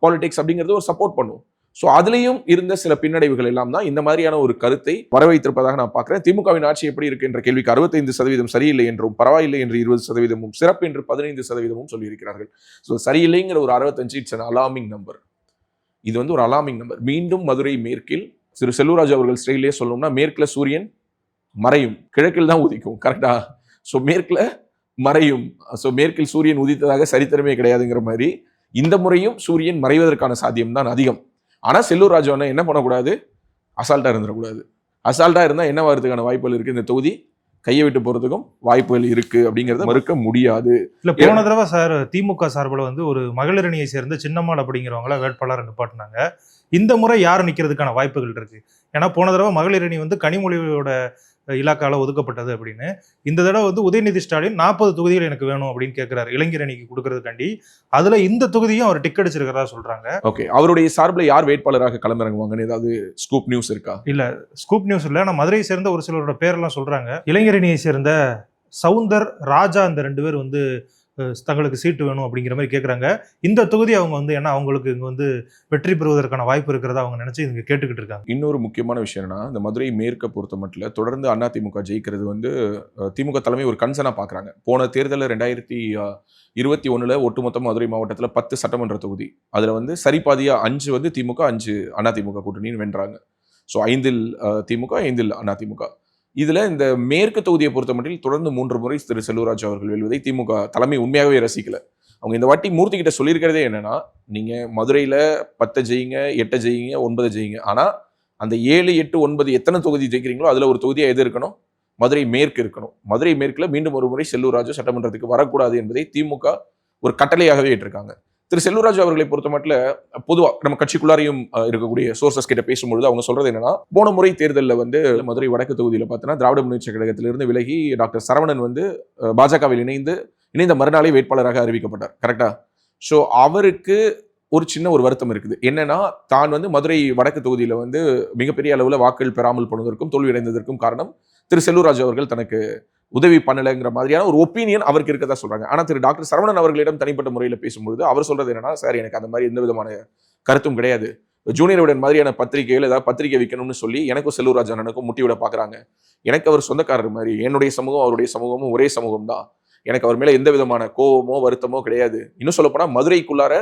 பாலிடிக்ஸ் அப்படிங்கிறது ஒரு சப்போர்ட் பண்ணும். ஸோ அதுலேயும் இருந்த சில பின்னடைவுகள் எல்லாம் தான் இந்த மாதிரியான ஒரு கருத்தை வரவைத்திருப்பதாக நான் பார்க்குறேன். திமுகவின் ஆட்சி எப்படி இருக்கு என்ற கேள்விக்கு 65% சரியில்லை என்றும், பரவாயில்லை என்று 20%, சிறப்பு என்று 15% சொல்லியிருக்கிறார்கள். ஸோ சரியில்லைங்கிற ஒரு 65 இட்ஸ் அன் அலார்மிங் நம்பர். இது வந்து ஒரு அலார்மிங் நம்பர். மீண்டும் மதுரை மேற்கில் திரு செல்லூர்ராஜு அவர்கள் ஸ்டைலே சொல்லணும்னா, மேற்கில் சூரியன் மறையும், கிழக்கில் தான் உதிக்கும். கரெக்டா? ஸோ மேற்கில் மறையும். ஸோ மேற்கில் சூரியன் உதித்ததாக சரித்திரமே கிடையாதுங்கிற மாதிரி இந்த முறையும் சூரியன் மறைவதற்கான சாத்தியம் தான் அதிகம். ஆனால் செல்லூர் ராஜு அண்ணன் என்ன பண்ணக்கூடாது, அசால்ட்டாக இருந்துடக்கூடாது. அசால்ட்டாக இருந்தால் என்ன வரதுக்கான வாய்ப்புகள் இருக்குது, இந்த தொகுதி கையை விட்டு போகிறதுக்கும் வாய்ப்புகள் இருக்குது அப்படிங்கிறத மறுக்க முடியாது. இல்லை, போன தடவை சார் திமுக சார்பில் வந்து ஒரு மகளிர் அணியை சேர்ந்த சின்னம்மாள் அப்படிங்கிறவங்கள வேட்பாளர் நிப்பாட்டினாங்க. இந்த முறை யார் நிற்கிறதுக்கான வாய்ப்புகள் இருக்கு? ஏன்னா போன தடவை மகளிர் அணி வந்து கனிமொழியோட இலாக்கால ஒதுக்கப்பட்டது அப்படின்னு, இந்த தடவை வந்து உதயநிதி ஸ்டாலின் 40 தொகுதிகள் எனக்கு வேணும் அப்படின்னு கேட்கிறாரு இளைஞர் அணிக்கு கொடுக்கறதுக்காண்டி. அதுல இந்த தொகுதியும் அவர் டிக் அடிச்சிருக்கிறதா சொல்றாங்க. ஓகே, அவருடைய சார்பில் யார் வேட்பாளராக களமிறங்குவாங்கன்னு ஏதாவது ஸ்கூப் நியூஸ் இருக்கா? இல்ல, ஸ்கூப் நியூஸ் இல்ல. ஆனா மதுரையை சேர்ந்த ஒரு சிலரோட பேரெல்லாம் சொல்றாங்க. இளைஞர் அணியை சேர்ந்த சவுந்தர் ராஜா, இந்த 2 பேர் வந்து தங்களுக்கு சீட்டு வேணும் அப்படிங்கிற மாதிரி கேட்குறாங்க. இந்த தொகுதி அவங்க வந்து ஏன்னா அவங்களுக்கு இங்கே வந்து வெற்றி பெறுவதற்கான வாய்ப்பு இருக்கிறதா அவங்க நினைச்சு இங்கே கேட்டுக்கிட்டு இருக்காங்க. இன்னொரு முக்கியமான விஷயம் என்னன்னா, இந்த மதுரை மேற்க பொறுத்த மட்டும் தொடர்ந்து அதிமுக ஜெயிக்கிறது வந்து திமுக தலைமை ஒரு கன்சர்னாக பார்க்குறாங்க. போன தேர்தலில் 2021 ஒட்டுமொத்த மதுரை மாவட்டத்தில் 10 சட்டமன்ற தொகுதி, அதில் வந்து சரிபாதியாக 5 வந்து திமுக, 5 அதிமுக கூட்டணின்னு வென்றாங்க. ஸோ 5இல் திமுக, 5இல் அதிமுக. இதுல இந்த மேற்கு தொகுதியை பொறுத்த மட்டும் தொடர்ந்து 3 முறை திரு செல்லூர்ராஜு அவர்கள் வெல்வதை திமுக தலைமை உண்மையாகவே ரசிக்கல. அவங்க இந்த வாட்டி மூர்த்தி கிட்ட சொல்லியிருக்கிறதே என்னன்னா, நீங்க மதுரையில 10 ஜெயிங்க, 8 ஜெயிங்க, 9 ஜெயிங்க, ஆனா அந்த 7, 8, 9 எத்தனை தொகுதி ஜெயிக்கிறீங்களோ அதுல ஒரு தொகுதியா எது இருக்கணும், மதுரை மேற்கு இருக்கணும். மதுரை மேற்குல மீண்டும் ஒரு முறை செல்லூர்ராஜு சட்டமன்றத்துக்கு வரக்கூடாது என்பதை திமுக ஒரு கட்டளையாகவே ஏற்றிருக்காங்க. திரு செல்லூர்ராஜு அவர்களை பொறுத்த மட்டும் பொதுவாக நம்ம கட்சிக்குள்ளாரையும் இருக்கக்கூடிய சோர்சஸ் கிட்ட பேசும்பொழுது அவங்க சொல்றது என்னன்னா, போன முறை தேர்தலில் வந்து மதுரை வடக்கு தொகுதியில் பார்த்தோன்னா திராவிட முன்னேற்ற கழகத்திலிருந்து விலகி டாக்டர் சரவணன் வந்து பாஜகவில் இணைந்த மறுநாளே வேட்பாளராக அறிவிக்கப்பட்டார். கரெக்டா? ஸோ அவருக்கு ஒரு சின்ன ஒரு வருத்தம் இருக்குது. என்னன்னா, தான் வந்து மதுரை வடக்கு தொகுதியில் வந்து மிகப்பெரிய அளவில் வாக்குகள் பெறாமல் போனதற்கும் தோல்வியடைந்ததற்கும் காரணம் திரு செல்லூர்ராஜு அவர்கள் தனக்கு உதவி பண்ணலைங்கிற மாதிரியான ஒரு ஒப்பீனியன் அவருக்கு இருக்கதா சொல்றாங்க. ஆனா திரு டாக்டர் சரவணன் அவர்களிடம் தனிப்பட்ட முறையில் பேசும்பொழுது அவர் சொல்றது என்னன்னா, சார் எனக்கு அந்த மாதிரி எந்த விதமான கருத்தும் கிடையாது. ஜூனியர் விடன் மாதிரியான பத்திரிகைகள் ஏதாவது பத்திரிகை வைக்கணும்னு சொல்லி எனக்கும் செல்லூர்ராஜு அண்ணனுக்கும் முட்டி விட பாக்குறாங்க. எனக்கு அவர் சொந்தக்காரர் மாதிரி, என்னுடைய சமூகம் அவருடைய சமூகமும் ஒரே சமூகம் தான். எனக்கு அவர் மேல எந்த விதமான கோபமோ வருத்தமோ கிடையாது. இன்னும் சொல்ல போனா மதுரைக்குள்ளார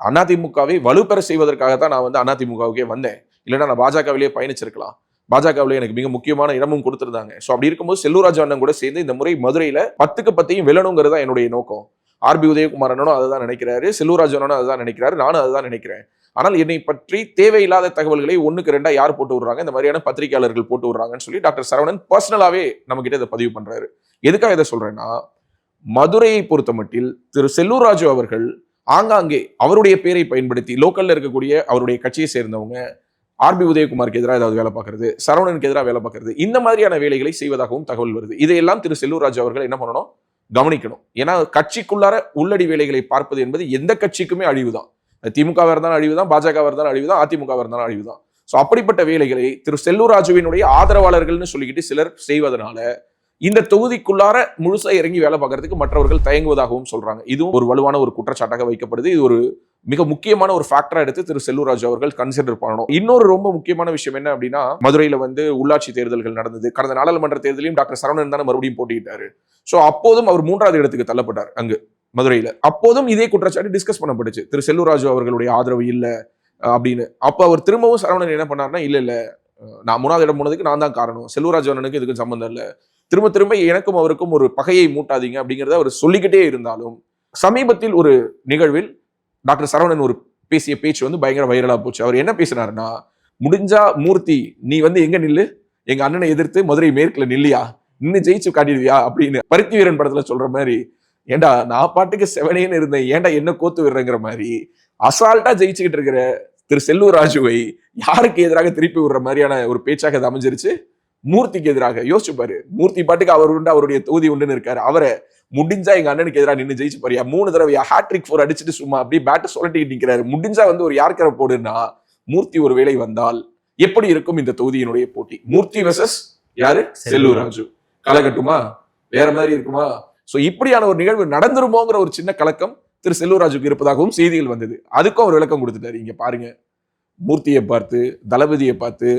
அதிமுகவை வலுப்பெற செய்வதற்காகத்தான் நான் வந்து அதிமுகவுக்கே வந்தேன். இல்லைன்னா நான் பாஜகவிலேயே பயணிச்சிருக்கலாம். பாஜகவில் எனக்கு மிக முக்கியமான இடமும் கொடுத்திருந்தாங்க. ஸோ அப்படி இருக்கும்போது செல்லூர்ராஜு அண்ணன் கூட சேர்ந்து இந்த முறை மதுரையில 10க்கு 10 வெல்லணுங்கிறது தான் என்னுடைய நோக்கம். ஆர்பி உதயகுமார் அண்ணனும் அதை தான் நினைக்கிறாரு, செல்லூர்ராஜு அண்ணனும் அதை தான் நினைக்கிறாரு, நானும் அதை தான் நினைக்கிறேன். ஆனால் என்னை பற்றி தேவையில்லாத தகவல்களை 1க்கு 2 யார் போட்டு விடுறாங்க, இந்த மாதிரியான பத்திரிகையாளர்கள் போட்டு விடுறாங்கன்னு சொல்லி டாக்டர் சரவணன் பர்சனலாவே நம்ம கிட்ட இதை பதிவு பண்றாரு. எதுக்காக இதை சொல்றேன்னா, மதுரையை பொறுத்த மட்டில் திரு செல்லூர்ராஜு அவர்கள் ஆங்காங்கே அவருடைய பேரை பயன்படுத்தி லோக்கல்ல இருக்கக்கூடிய அவருடைய கட்சியை சேர்ந்தவங்க ஆர்பி உதயகுமாருக்கு எதிராக ஏதாவது வேலை பார்க்கறது, சரவணனுக்கு எதிராக வேலை பார்க்கறது, இந்த மாதிரியான வேலைகளை செய்வதாகவும் தகவல் வருது. இதையெல்லாம் திரு செல்லூர்ராஜு அவர்கள் என்ன பண்ணணும், கவனிக்கணும். ஏன்னா கட்சிக்குள்ளார உள்ளடி வேலைகளை பார்ப்பது என்பது எந்த கட்சிக்குமே அழிவுதான். திமுகவா இருந்தாலும் அழிவுதான், பாஜகவா இருந்தாலும் அழிவுதான், அதிமுகவா இருந்தாலும் அழிவுதான். ஸோ அப்படிப்பட்ட வேலைகளை திரு செல்லூர்ராஜுவினுடைய ஆதரவாளர்கள்னு சொல்லிக்கிட்டு சிலர் செய்வதனால இந்த தொகுதிக்குள்ளார முழுசா இறங்கி வேலை பார்க்கறதுக்கு மற்றவர்கள் தயங்குவதாகவும் சொல்றாங்க. இதுவும் ஒரு வலுவான ஒரு குற்றச்சாட்டாக வைக்கப்படுது. இது ஒரு மிக முக்கியமான ஒரு ஃபேக்டரா எடுத்து திரு செல்லூர்ராஜு அவர்கள் கன்சிடர் பண்ணணும். இன்னொரு ரொம்ப முக்கியமான விஷயம் என்ன அப்படின்னா, மதுரையில வந்து உள்ளாட்சி தேர்தல்கள் நடந்தது. கடந்த நாடாளுமன்ற தேர்தலையும் டாக்டர் சரவணன் தானே மறுபடியும் போட்டியிட்டாரு. ஸோ அப்போதும் அவர் 3வது இடத்துக்கு தள்ளப்பட்டார் அங்கு மதுரையில. அப்போதும் இதே குற்றச்சாட்டு டிஸ்கஸ் பண்ணப்பட்டுச்சு, திரு செல்லூர்ராஜு அவர்களுடைய ஆதரவு இல்ல அப்படின்னு. அப்போ அவர் திரும்பவும் சரவணன் என்ன பண்ணாருன்னா, இல்ல நான் 3வது இடம் போனதுக்கு நான் தான் காரணம், செல்லூர்ராஜு அண்ணனுக்கு இதுக்கு சம்பந்தம் இல்லை, திரும்ப எனக்கும் அவருக்கும் ஒரு பகையை மூட்டாதீங்க அப்படிங்கிறத அவர் சொல்லிக்கிட்டே இருந்தாலும், சமீபத்தில் ஒரு நிகழ்வில் டாக்டர் சரவணன் ஒரு பேசிய பேச்சு வந்து பயங்கர வைரலா போச்சு. அவர் என்ன பேசினாருன்னா, முடிஞ்சா மூர்த்தி நீ வந்து எங்க நில்லு, எங்க அண்ணனை எதிர்த்து மதுரை மேற்குல நில்லியா, நின்று ஜெயிச்சு காட்டிடுவியா அப்படின்னு பருத்தி வீரன் படத்துல சொல்ற மாதிரி, ஏண்டா நான் பாட்டுக்கு செவனேன்னு இருந்தேன், ஏண்டா என்ன கோத்து விடுறங்கிற மாதிரி அசால்ட்டா ஜெயிச்சுக்கிட்டு இருக்கிற திரு செல்லூர்ராஜுவை யாருக்கு எதிராக திருப்பி விடுற மாதிரியான ஒரு பேச்சாக அது அமைஞ்சிருச்சு. மூர்த்திக்கு எதிராக யோசிச்சு பாரு. மூர்த்தி பாட்டுக்கு அவர் உண்டு, அவருடைய தொகுதி உண்டுன்னு இருக்காரு. அவரை முடிஞ்சா எங்க அண்ணனுக்கு எதிராக நின்று ஜெயிச்சு பாரியா, 3 தடவை ஹேட்ரிக் 4 அடிச்சுட்டு சும்மா அப்படியே பேட்டை சொல்லட்டிட்டு நிக்கிறாரு. முடிஞ்சா வந்து ஒரு யார்கரை போடுன்னா, மூர்த்தி ஒரு வேளை வந்தால் எப்படி இருக்கும் இந்த தொகுதியினுடைய போட்டி? மூர்த்தி வெர்சஸ் யாரு? செல்லூர்ராஜு. கலகட்டுமா? வேற மாதிரி இருக்குமா? சோ இப்படியான ஒரு நிகழ்வு நடந்துருமோங்கிற ஒரு சின்ன கலக்கம் திரு செல்லூர்ராஜுக்கு இருப்பதாகவும் செய்திகள் வந்தது. அதுக்கும் அவர் விளக்கம் கொடுத்துட்டாரு. இங்க பாருங்க, மூர்த்தியை பார்த்து, தளபதியை பார்த்து,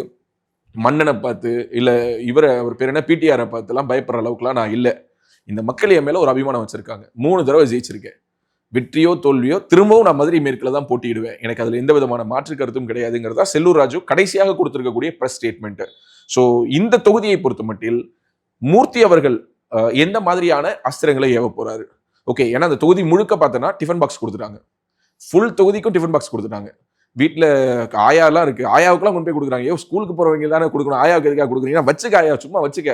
மன்னனை பார்த்து, இல்லை அவர் பேர் என்ன பிடிஆரை பார்த்துலாம் பயப்படுற அளவுக்குலாம் நான் இல்லை. இந்த மக்கள் என் மேலே ஒரு அபிமானம் வச்சுருக்காங்க. 3 தடவை ஜெயிச்சிருக்கேன். வெற்றியோ தோல்வியோ திரும்பவும் நான் மதுரை மேற்கில் தான் போட்டியிடுவேன். எனக்கு அதில் எந்த விதமான மாற்று கருத்தும் கிடையாதுங்கிறதா செல்லூர் ராஜு கடைசியாக கொடுத்திருக்கக்கூடிய ப்ரெஸ் ஸ்டேட்மெண்ட். ஸோ இந்த தொகுதியை பொறுத்த மட்டில் மூர்த்தி அவர்கள் எந்த மாதிரியான அஸ்திரங்களை ஏவ போறாரு? ஓகே, ஏன்னா அந்த தொகுதி முழுக்க பார்த்தோன்னா டிஃபன் பாக்ஸ் கொடுத்துட்டாங்க. ஃபுல் தொகுதிக்கும் டிஃபன் பாக்ஸ் கொடுத்துட்டாங்க. வீட்டில் ஆயாலாம் இருக்கு, ஆயாவுக்குலாம் கொண்டு போய் கொடுக்குறாங்க. ஸ்கூலுக்கு போறவங்க தானே கொடுக்கணும், ஆயாவுக்கு எதுக்காக கொடுக்குறீங்கன்னா வச்சுக்க ஆயா, சும்மா வச்சுக்க,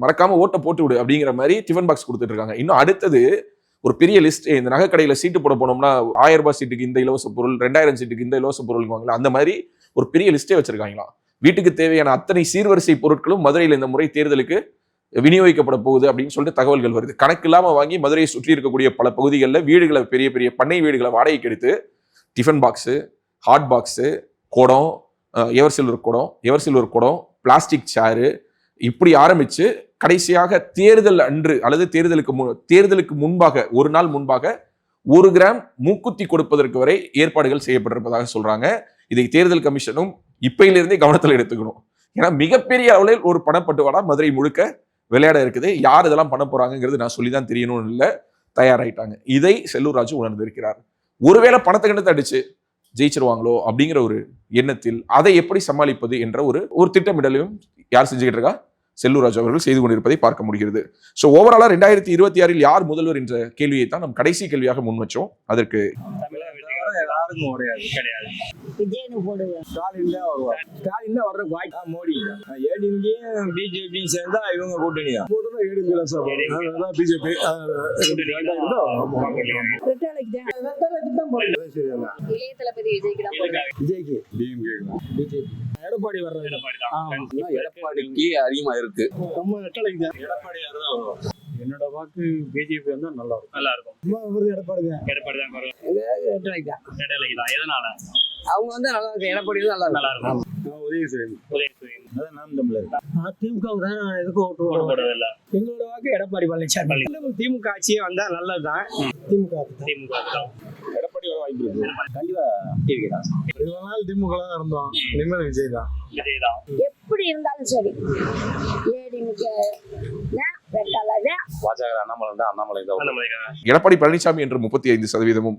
மறக்காம ஓட்டை போட்டு விடு அப்படிங்கிற மாதிரி டிஃபன் பாக்ஸ் கொடுத்துட்டு இருக்காங்க. இன்னும் அடுத்தது ஒரு பெரிய லிஸ்ட். இந்த நகைக்கடையில் சீட்டு போட போனோம்னா 1000 ரூபாய் சீட்டுக்கு இந்த இலவச பொருள், 2000 சீட்டுக்கு இந்த இலவச பொருள் வாங்கலாம், அந்த மாதிரி ஒரு பெரிய லிஸ்டே வச்சிருக்காங்களாம். வீட்டுக்கு தேவையான அத்தனை சீர்வரிசை பொருட்களும் மதுரையில் இந்த முறை தேர்தலுக்கு விநியோகிக்கப்பட போகுது அப்படின்னு சொல்லிட்டு தகவல்கள் வருது. கணக்கு இல்லாமல் வாங்கி மதுரையை சுற்றி இருக்கக்கூடிய பல பகுதிகளில் வீடுகளை, பெரிய பெரிய பண்ணை வீடுகளை வாடகைக்கு எடுத்து டிஃபன் பாக்ஸு, ஹாட் பாக்ஸு, குடம், எவர் சில்வர் குடம், பிளாஸ்டிக் சேரு, இப்படி ஆரம்பிச்சு கடைசியாக தேர்தல் அன்று அல்லது தேர்தலுக்கு முன்பாக ஒரு நாள் முன்பாக 1 கிராம் மூக்குத்தி கொடுப்பதற்கு வரை ஏற்பாடுகள் செய்யப்பட்டிருப்பதாக சொல்றாங்க. இதை தேர்தல் கமிஷனும் இப்பையிலிருந்தே கவனத்தில் எடுத்துக்கணும். ஏன்னா மிகப்பெரிய அளவில் ஒரு பணப்பட்டுவாடா மதுரை முழுக்க விளையாட இருக்குது. யார் இதெல்லாம் பண்ண போறாங்கிறது நான் சொல்லிதான் தெரியணும்னு இல்லை, தயாராயிட்டாங்க. இதை செல்லூர் ராஜு உணர்ந்திருக்கிறார். ஒருவேளை பணத்தை கண்டு அடிச்சு ஜெயிச்சிருவாங்களோ அப்படிங்கிற ஒரு எண்ணத்தில் அதை எப்படி சமாளிப்பது என்ற ஒரு திட்டமிடலையும் யார் செஞ்சுக்கிட்டு இருக்கா? செல்லூர் ராஜு அவர்கள் செய்து கொண்டிருப்பதை பார்க்க முடிகிறது. ஸோ ஓவராலா 2026 யார் முதல்வர் என்ற கேள்வியை தான் நம் கடைசி கேள்வியாக முன் வச்சோம். அதற்கு யாருக்கும் கிடையாது. ஸ்டாலின் தான் வருவார். ஸ்டாலின் தான் வர்ற வாய்ப்பு. மோடி ஏடிஎம்கேயும் பிஜேபியும் சேர்ந்தா இவங்க கூட்டணியா? பிஜேபி எடப்பாடி வர்றது. எடப்பாடிக்கு அதிகமா இருக்கு. எடப்பாடி தான். என்னோட வாக்கு பிஜேபி வந்தா நல்லா இருக்கும். எடப்பாடி தான். எதனால அவங்க வந்து நல்லா இருக்கு? எடப்பாடி நல்லா இருக்கும். திமுக எதுக்கும் ஓட்டு போடுறதில்ல. எங்களோட வாக்கு எடப்பாடி பழனிசாமி. திமுக ஆட்சியே வந்தா நல்லதுதான். திமுக எடப்பாடி வர வாய்ப்பு இருக்கு. கண்டிப்பா டிவி தான். இவ்வளவு நாள் திமுக தான் இருந்தோம், இனிமேல் விஜய் தான். எப்படி இருந்தாலும் சரி எடப்பாடி பழனிசாமி என்று 35%,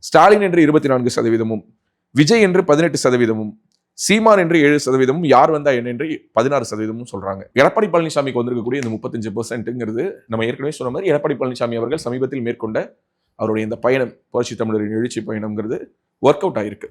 ஸ்டாலின் என்று 24%, விஜய் என்று 18%, சீமான் என்று 7%, யார் வந்தா என்ன என்று 16% சொல்றாங்க. எடப்பாடி பழனிசாமிக்கு வந்திருக்கக்கூடிய இந்த 35%ங்கிறது நம்ம ஏற்கனவே சொன்ன மாதிரி எடப்பாடி பழனிசாமி அவர்கள் சமீபத்தில் மேற்கொண்ட அவருடைய இந்த பயணம், புரட்சி தமிழரின் எழுச்சி பயணம்ங்கிறது ஒர்க் அவுட் ஆயிருக்கு.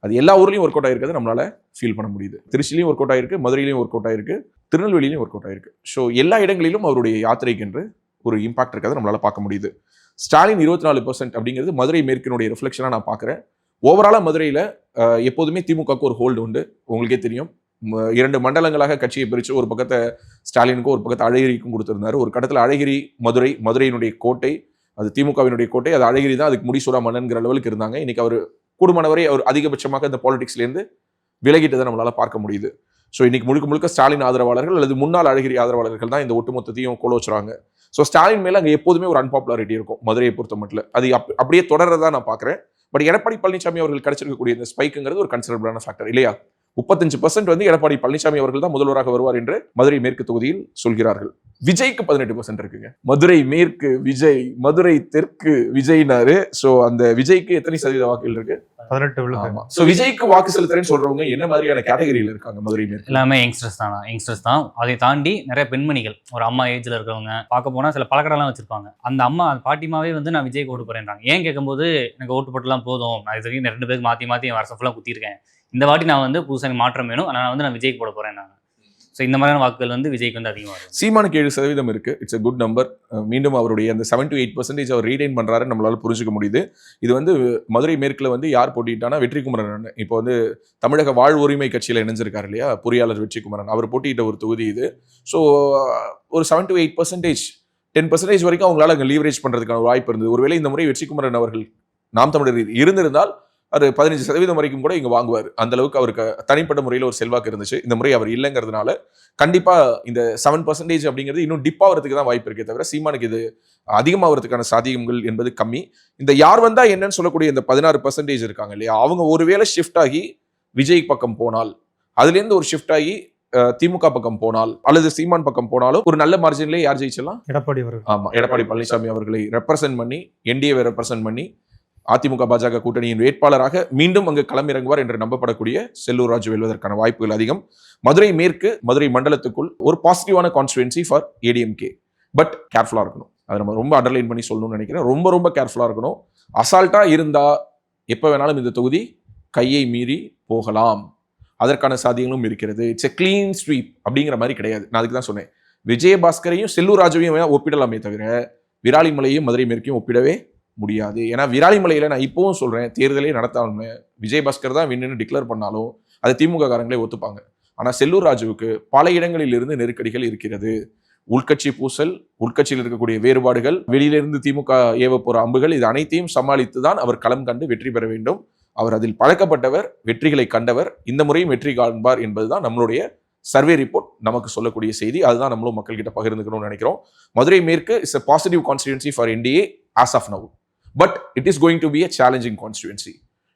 அது எல்லா ஊர்லயும் ஒர்க் அவுட் ஆயிருக்கிறது நம்மளால ஃபீல் பண்ண முடியுது. திருச்சிலையும் ஒர்க் அவுட் ஆயிருக்கு, மதுரையிலையும் ஒர்க் அவுட் ஆயிருக்கு, திருநெல்வேலியிலையும் ஒர்க் அவுட் ஆயிருக்கு. ஸோ எல்லா இடங்களிலும் அவருடைய யாத்திரைக்கு என்று ஒரு இம்பாக்ட் இருக்கிறத நம்மளால பார்க்க முடியுது. ஸ்டாலின் 24% அப்படிங்கிறது மதுரை மேற்கினுடைய ரிஃப்ளெக்ஷனாக நான் பார்க்குறேன். ஓவராலாக மதுரையில் எப்போதுமே திமுகவுக்கு ஒரு ஹோல்டு உண்டு. உங்களுக்கே தெரியும், 2 மண்டலங்களாக கட்சியை பிரித்து ஒரு பக்கத்தை ஸ்டாலினுக்கும் ஒரு பக்கத்தை அழகிரிக்கும் கொடுத்திருந்தாரு. ஒரு கட்டத்தில் அழகிரி மதுரையினுடைய கோட்டை, அது திமுகவினுடைய கோட்டை, அது அழகிரி தான் அதுக்கு முடிசூடா மன்னன்கிற லெவலுக்கு இருந்தாங்க. இன்னைக்கு அவர் கூடுமானவரை அவர் அதிகபட்சமாக இந்த பாலிடிக்ஸ்லேருந்து விலகிட்டதை நம்மளால பார்க்க முடியுது. ஸோ இன்னைக்கு முழுக்க ஸ்டாலின் ஆதரவாளர்கள் அல்லது முன்னாள் அழகிரி ஆதரவாளர்கள் தான் இந்த ஒட்டுமொத்தத்தையும் கோலோச்சுறாங்க. ஸோ ஸ்டாலின் மேலே அங்கே எப்போதுமே ஒரு அன்பாப்புலாரிட்டி இருக்கும் மதுரையை பொறுத்த மட்டும். அது அப்படியே தொடர்றதா நான் பார்க்குறேன். பட் எடப்பாடி பழனிசாமி அவர்கள் கிடைச்சிருக்கக்கூடிய இந்த ஸ்பைக்குங்கிறது ஒரு கன்சிடரபிளான ஃபேக்டர் இல்லையா? 35% வந்து எடப்பாடி பழனிசாமி அவர்கள் தான் முதல்வராக வருவார் என்று மதுரை மேற்கு தொகுதியில் சொல்கிறார்கள். விஜய்க்கு 18% இருக்குங்க. மதுரை மேற்கு விஜய், மதுரை தெற்கு விஜய்னாரு. ஸோ அந்த விஜய்க்கு எத்தனை சதவீத வாக்குகள் இருக்கு? 18. ஸோ விஜய்க்கு வாக்கு செலுத்துறேன்னு சொல்றவங்க என்ன மாதிரியான கேட்டகரியில் இருக்காங்க மதுரை மேற்கு? எல்லாமே யங்ஸ்டர்ஸ் தான். அதை தாண்டி நிறைய பெண்மணிகள், ஒரு அம்மா ஏஜ்ல இருக்கவங்க பார்க்க போனா சில பழக்கடெல்லாம் வச்சிருப்பாங்க. அந்த அம்மா பாட்டிமாவே வந்து நான் விஜய்க்கு ஓட்டு போறேன்றாங்க. ஏன் கேட்கும்போது எனக்கு ஓட்டு போட்டுலாம் போதும், நான் இது வரைக்கும் 2 பேருக்கு மாற்றி என் வருஷம் ஃபுல்லாக குத்திருக்கேன், இந்த வாட்டி நான் வந்து புதுசாக மாற்றம் வேணும், ஆனால் நான் விஜய்க்கு போட போறேன் நான். ஸோ இந்த மாதிரியான வாக்குகள் வந்து விஜய்க்கு வந்து அதிகமாக இருக்கும். சீமானுக்கு 7% இருக்கு. It's a good number. மீண்டும் அவருடைய அந்த 7 to 8% அவர் ரீடைன் பண்றாரு நம்மளால புரிஞ்சுக்க முடியுது. இது வந்து மதுரை மேற்குல வந்து யார் போட்டிட்டானா வெற்றிக்குமரன். இப்போ வந்து தமிழக வாழ் உரிமை கட்சியில இணைஞ்சிருக்காரு இல்லையா, பொறியாளர் வெற்றிக்குமரன், அவர் போட்டியிட்ட ஒரு தொகுதி இது. ஸோ ஒரு 7 to 8%, 10% வரைக்கும் அவங்களால அங்கே லீவரேஜ் பண்றதுக்கான வாய்ப்பு இருந்தது. ஒருவேளை இந்த முறை வெற்றிக்குமரன் அவர்கள் நாம் தமிழர் இருந்திருந்தால் அது 15% வரைக்கும் கூட இங்க வாங்குவார். அந்த அளவுக்கு அவருக்கு தனிப்பட்ட முறையில் ஒரு செல்வாக்கு இருந்துச்சு. இந்த முறை அவர் இல்லைங்கிறதுனால கண்டிப்பா இந்த 7% அப்படிங்கிறது இன்னும் டிப் ஆகிறதுக்கு தான் வாய்ப்பு இருக்கே தவிர சீமானுக்கு இது அதிகமாகிறதுக்கான சாத்தியங்கள் என்பது கம்மி. இந்த யார் வந்தா என்னன்னு சொல்லக்கூடிய இந்த 16% இருக்காங்க இல்லையா, அவங்க ஒருவேளை ஷிஃப்ட் ஆகி விஜய் பக்கம் போனால், அதுலேருந்து ஒரு ஷிஃப்ட் ஆகி திமுக பக்கம் போனால் அல்லது சீமான் பக்கம் போனாலும் ஒரு நல்ல மார்ஜின்லேயே யார் ஜெயிச்சலாம்? எடப்பாடி அவர்கள். ஆமா, எடப்பாடி பழனிசாமி அவர்களை ரெப்ரசென்ட் பண்ணி, என்டிஏவை ரெப்ரசென்ட் பண்ணி அதிமுக பாஜக கூட்டணியின் வேட்பாளராக மீண்டும் அங்கு களமிறங்குவார் என்று நம்பப்படக்கூடிய செல்லூர் ராஜு வெல்வதற்கான வாய்ப்புகள் அதிகம். மதுரை மேற்கு, மதுரை மண்டலத்துக்குள் ஒரு பாசிட்டிவான கான்ஸ்டிடுவன்சி ஃபார் ஏடிஎம்கே. பட் கேர்ஃபுல்லா இருக்கணும். அதை நம்ம ரொம்ப அண்டர்லைன் பண்ணி சொல்லணும்னு நினைக்கிறேன். ரொம்ப ரொம்ப கேர்ஃபுல்லா இருக்கணும். அசால்ட்டா இருந்தா எப்ப வேணாலும் இந்த தொகுதி கையை மீறி போகலாம். அதற்கான சாத்தியங்களும் இருக்கிறது. இட்ஸ் எ கிளீன் ஸ்வீப் அப்படிங்கிற மாதிரி கிடையாது. நான் அதுக்கு தான் சொன்னேன், விஜயபாஸ்கரையும் செல்லூர் ராஜுவையும் ஒப்பிடலாமே தவிர விராலிமலையும் மதுரை மேற்கையும் ஒப்பிடவே முடியாது. ஏன்னா விராலிமலையில நான் இப்பவும் சொல்றேன், தேர்தலே நடத்தாலும் விஜயபாஸ்கர் தான் வின்னு டிக்ளேர் பண்ணாலும் அதை திமுக காரங்களே ஒத்துப்பாங்க. ஆனா செல்லூர் ராஜுவுக்கு பல இடங்களில் இருந்து நெருக்கடிகள் இருக்கிறது. உள்கட்சி பூசல், உள்கட்சியில் இருக்கக்கூடிய வேறுபாடுகள், வெளியிலிருந்து திமுக ஏவ போற அம்புகள், இது அனைத்தையும் சமாளித்து தான் அவர் களம் கண்டு வெற்றி பெற வேண்டும். அவர் அதில் பழக்கப்பட்டவர், வெற்றிகளை கண்டவர், இந்த முறையும் வெற்றி காண்பார் என்பதுதான் நம்மளுடைய சர்வே ரிப்போர்ட் நமக்கு சொல்லக்கூடிய செய்தி. அதுதான் நம்மளும் மக்கள்கிட்ட பகிர்ந்துக்கணும்னு நினைக்கிறோம். மதுரை மேற்கு is a positive constituency for NDA as of now. But it is going to be a challenging constituency.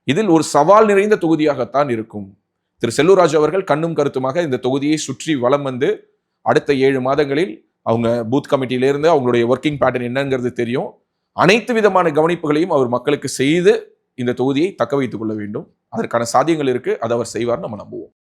இதில் ஒரு சவால் நிறைந்த தொகுதியாகத்தான் இருக்கும். திரு செல்லூர் ராஜு அவர்கள் கண்ணும் கருத்துமாக இந்த தொகுதியை சுற்றி வலம் வந்து அடுத்த 7 மாதங்களில் அவங்க பூத் கமிட்டியிலிருந்து அவங்களுடைய ஒர்க்கிங் பேட்டர்ன் என்னங்கிறது தெரியும். அனைத்து விதமான கவனிப்புகளையும் அவர் மக்களுக்கு செய்து இந்த தொகுதியை தக்க வைத்துக் கொள்ள வேண்டும். அதற்கான சாத்தியங்கள் இருக்கு. அதை அவர் செய்வார், நம்ம நம்புவோம்.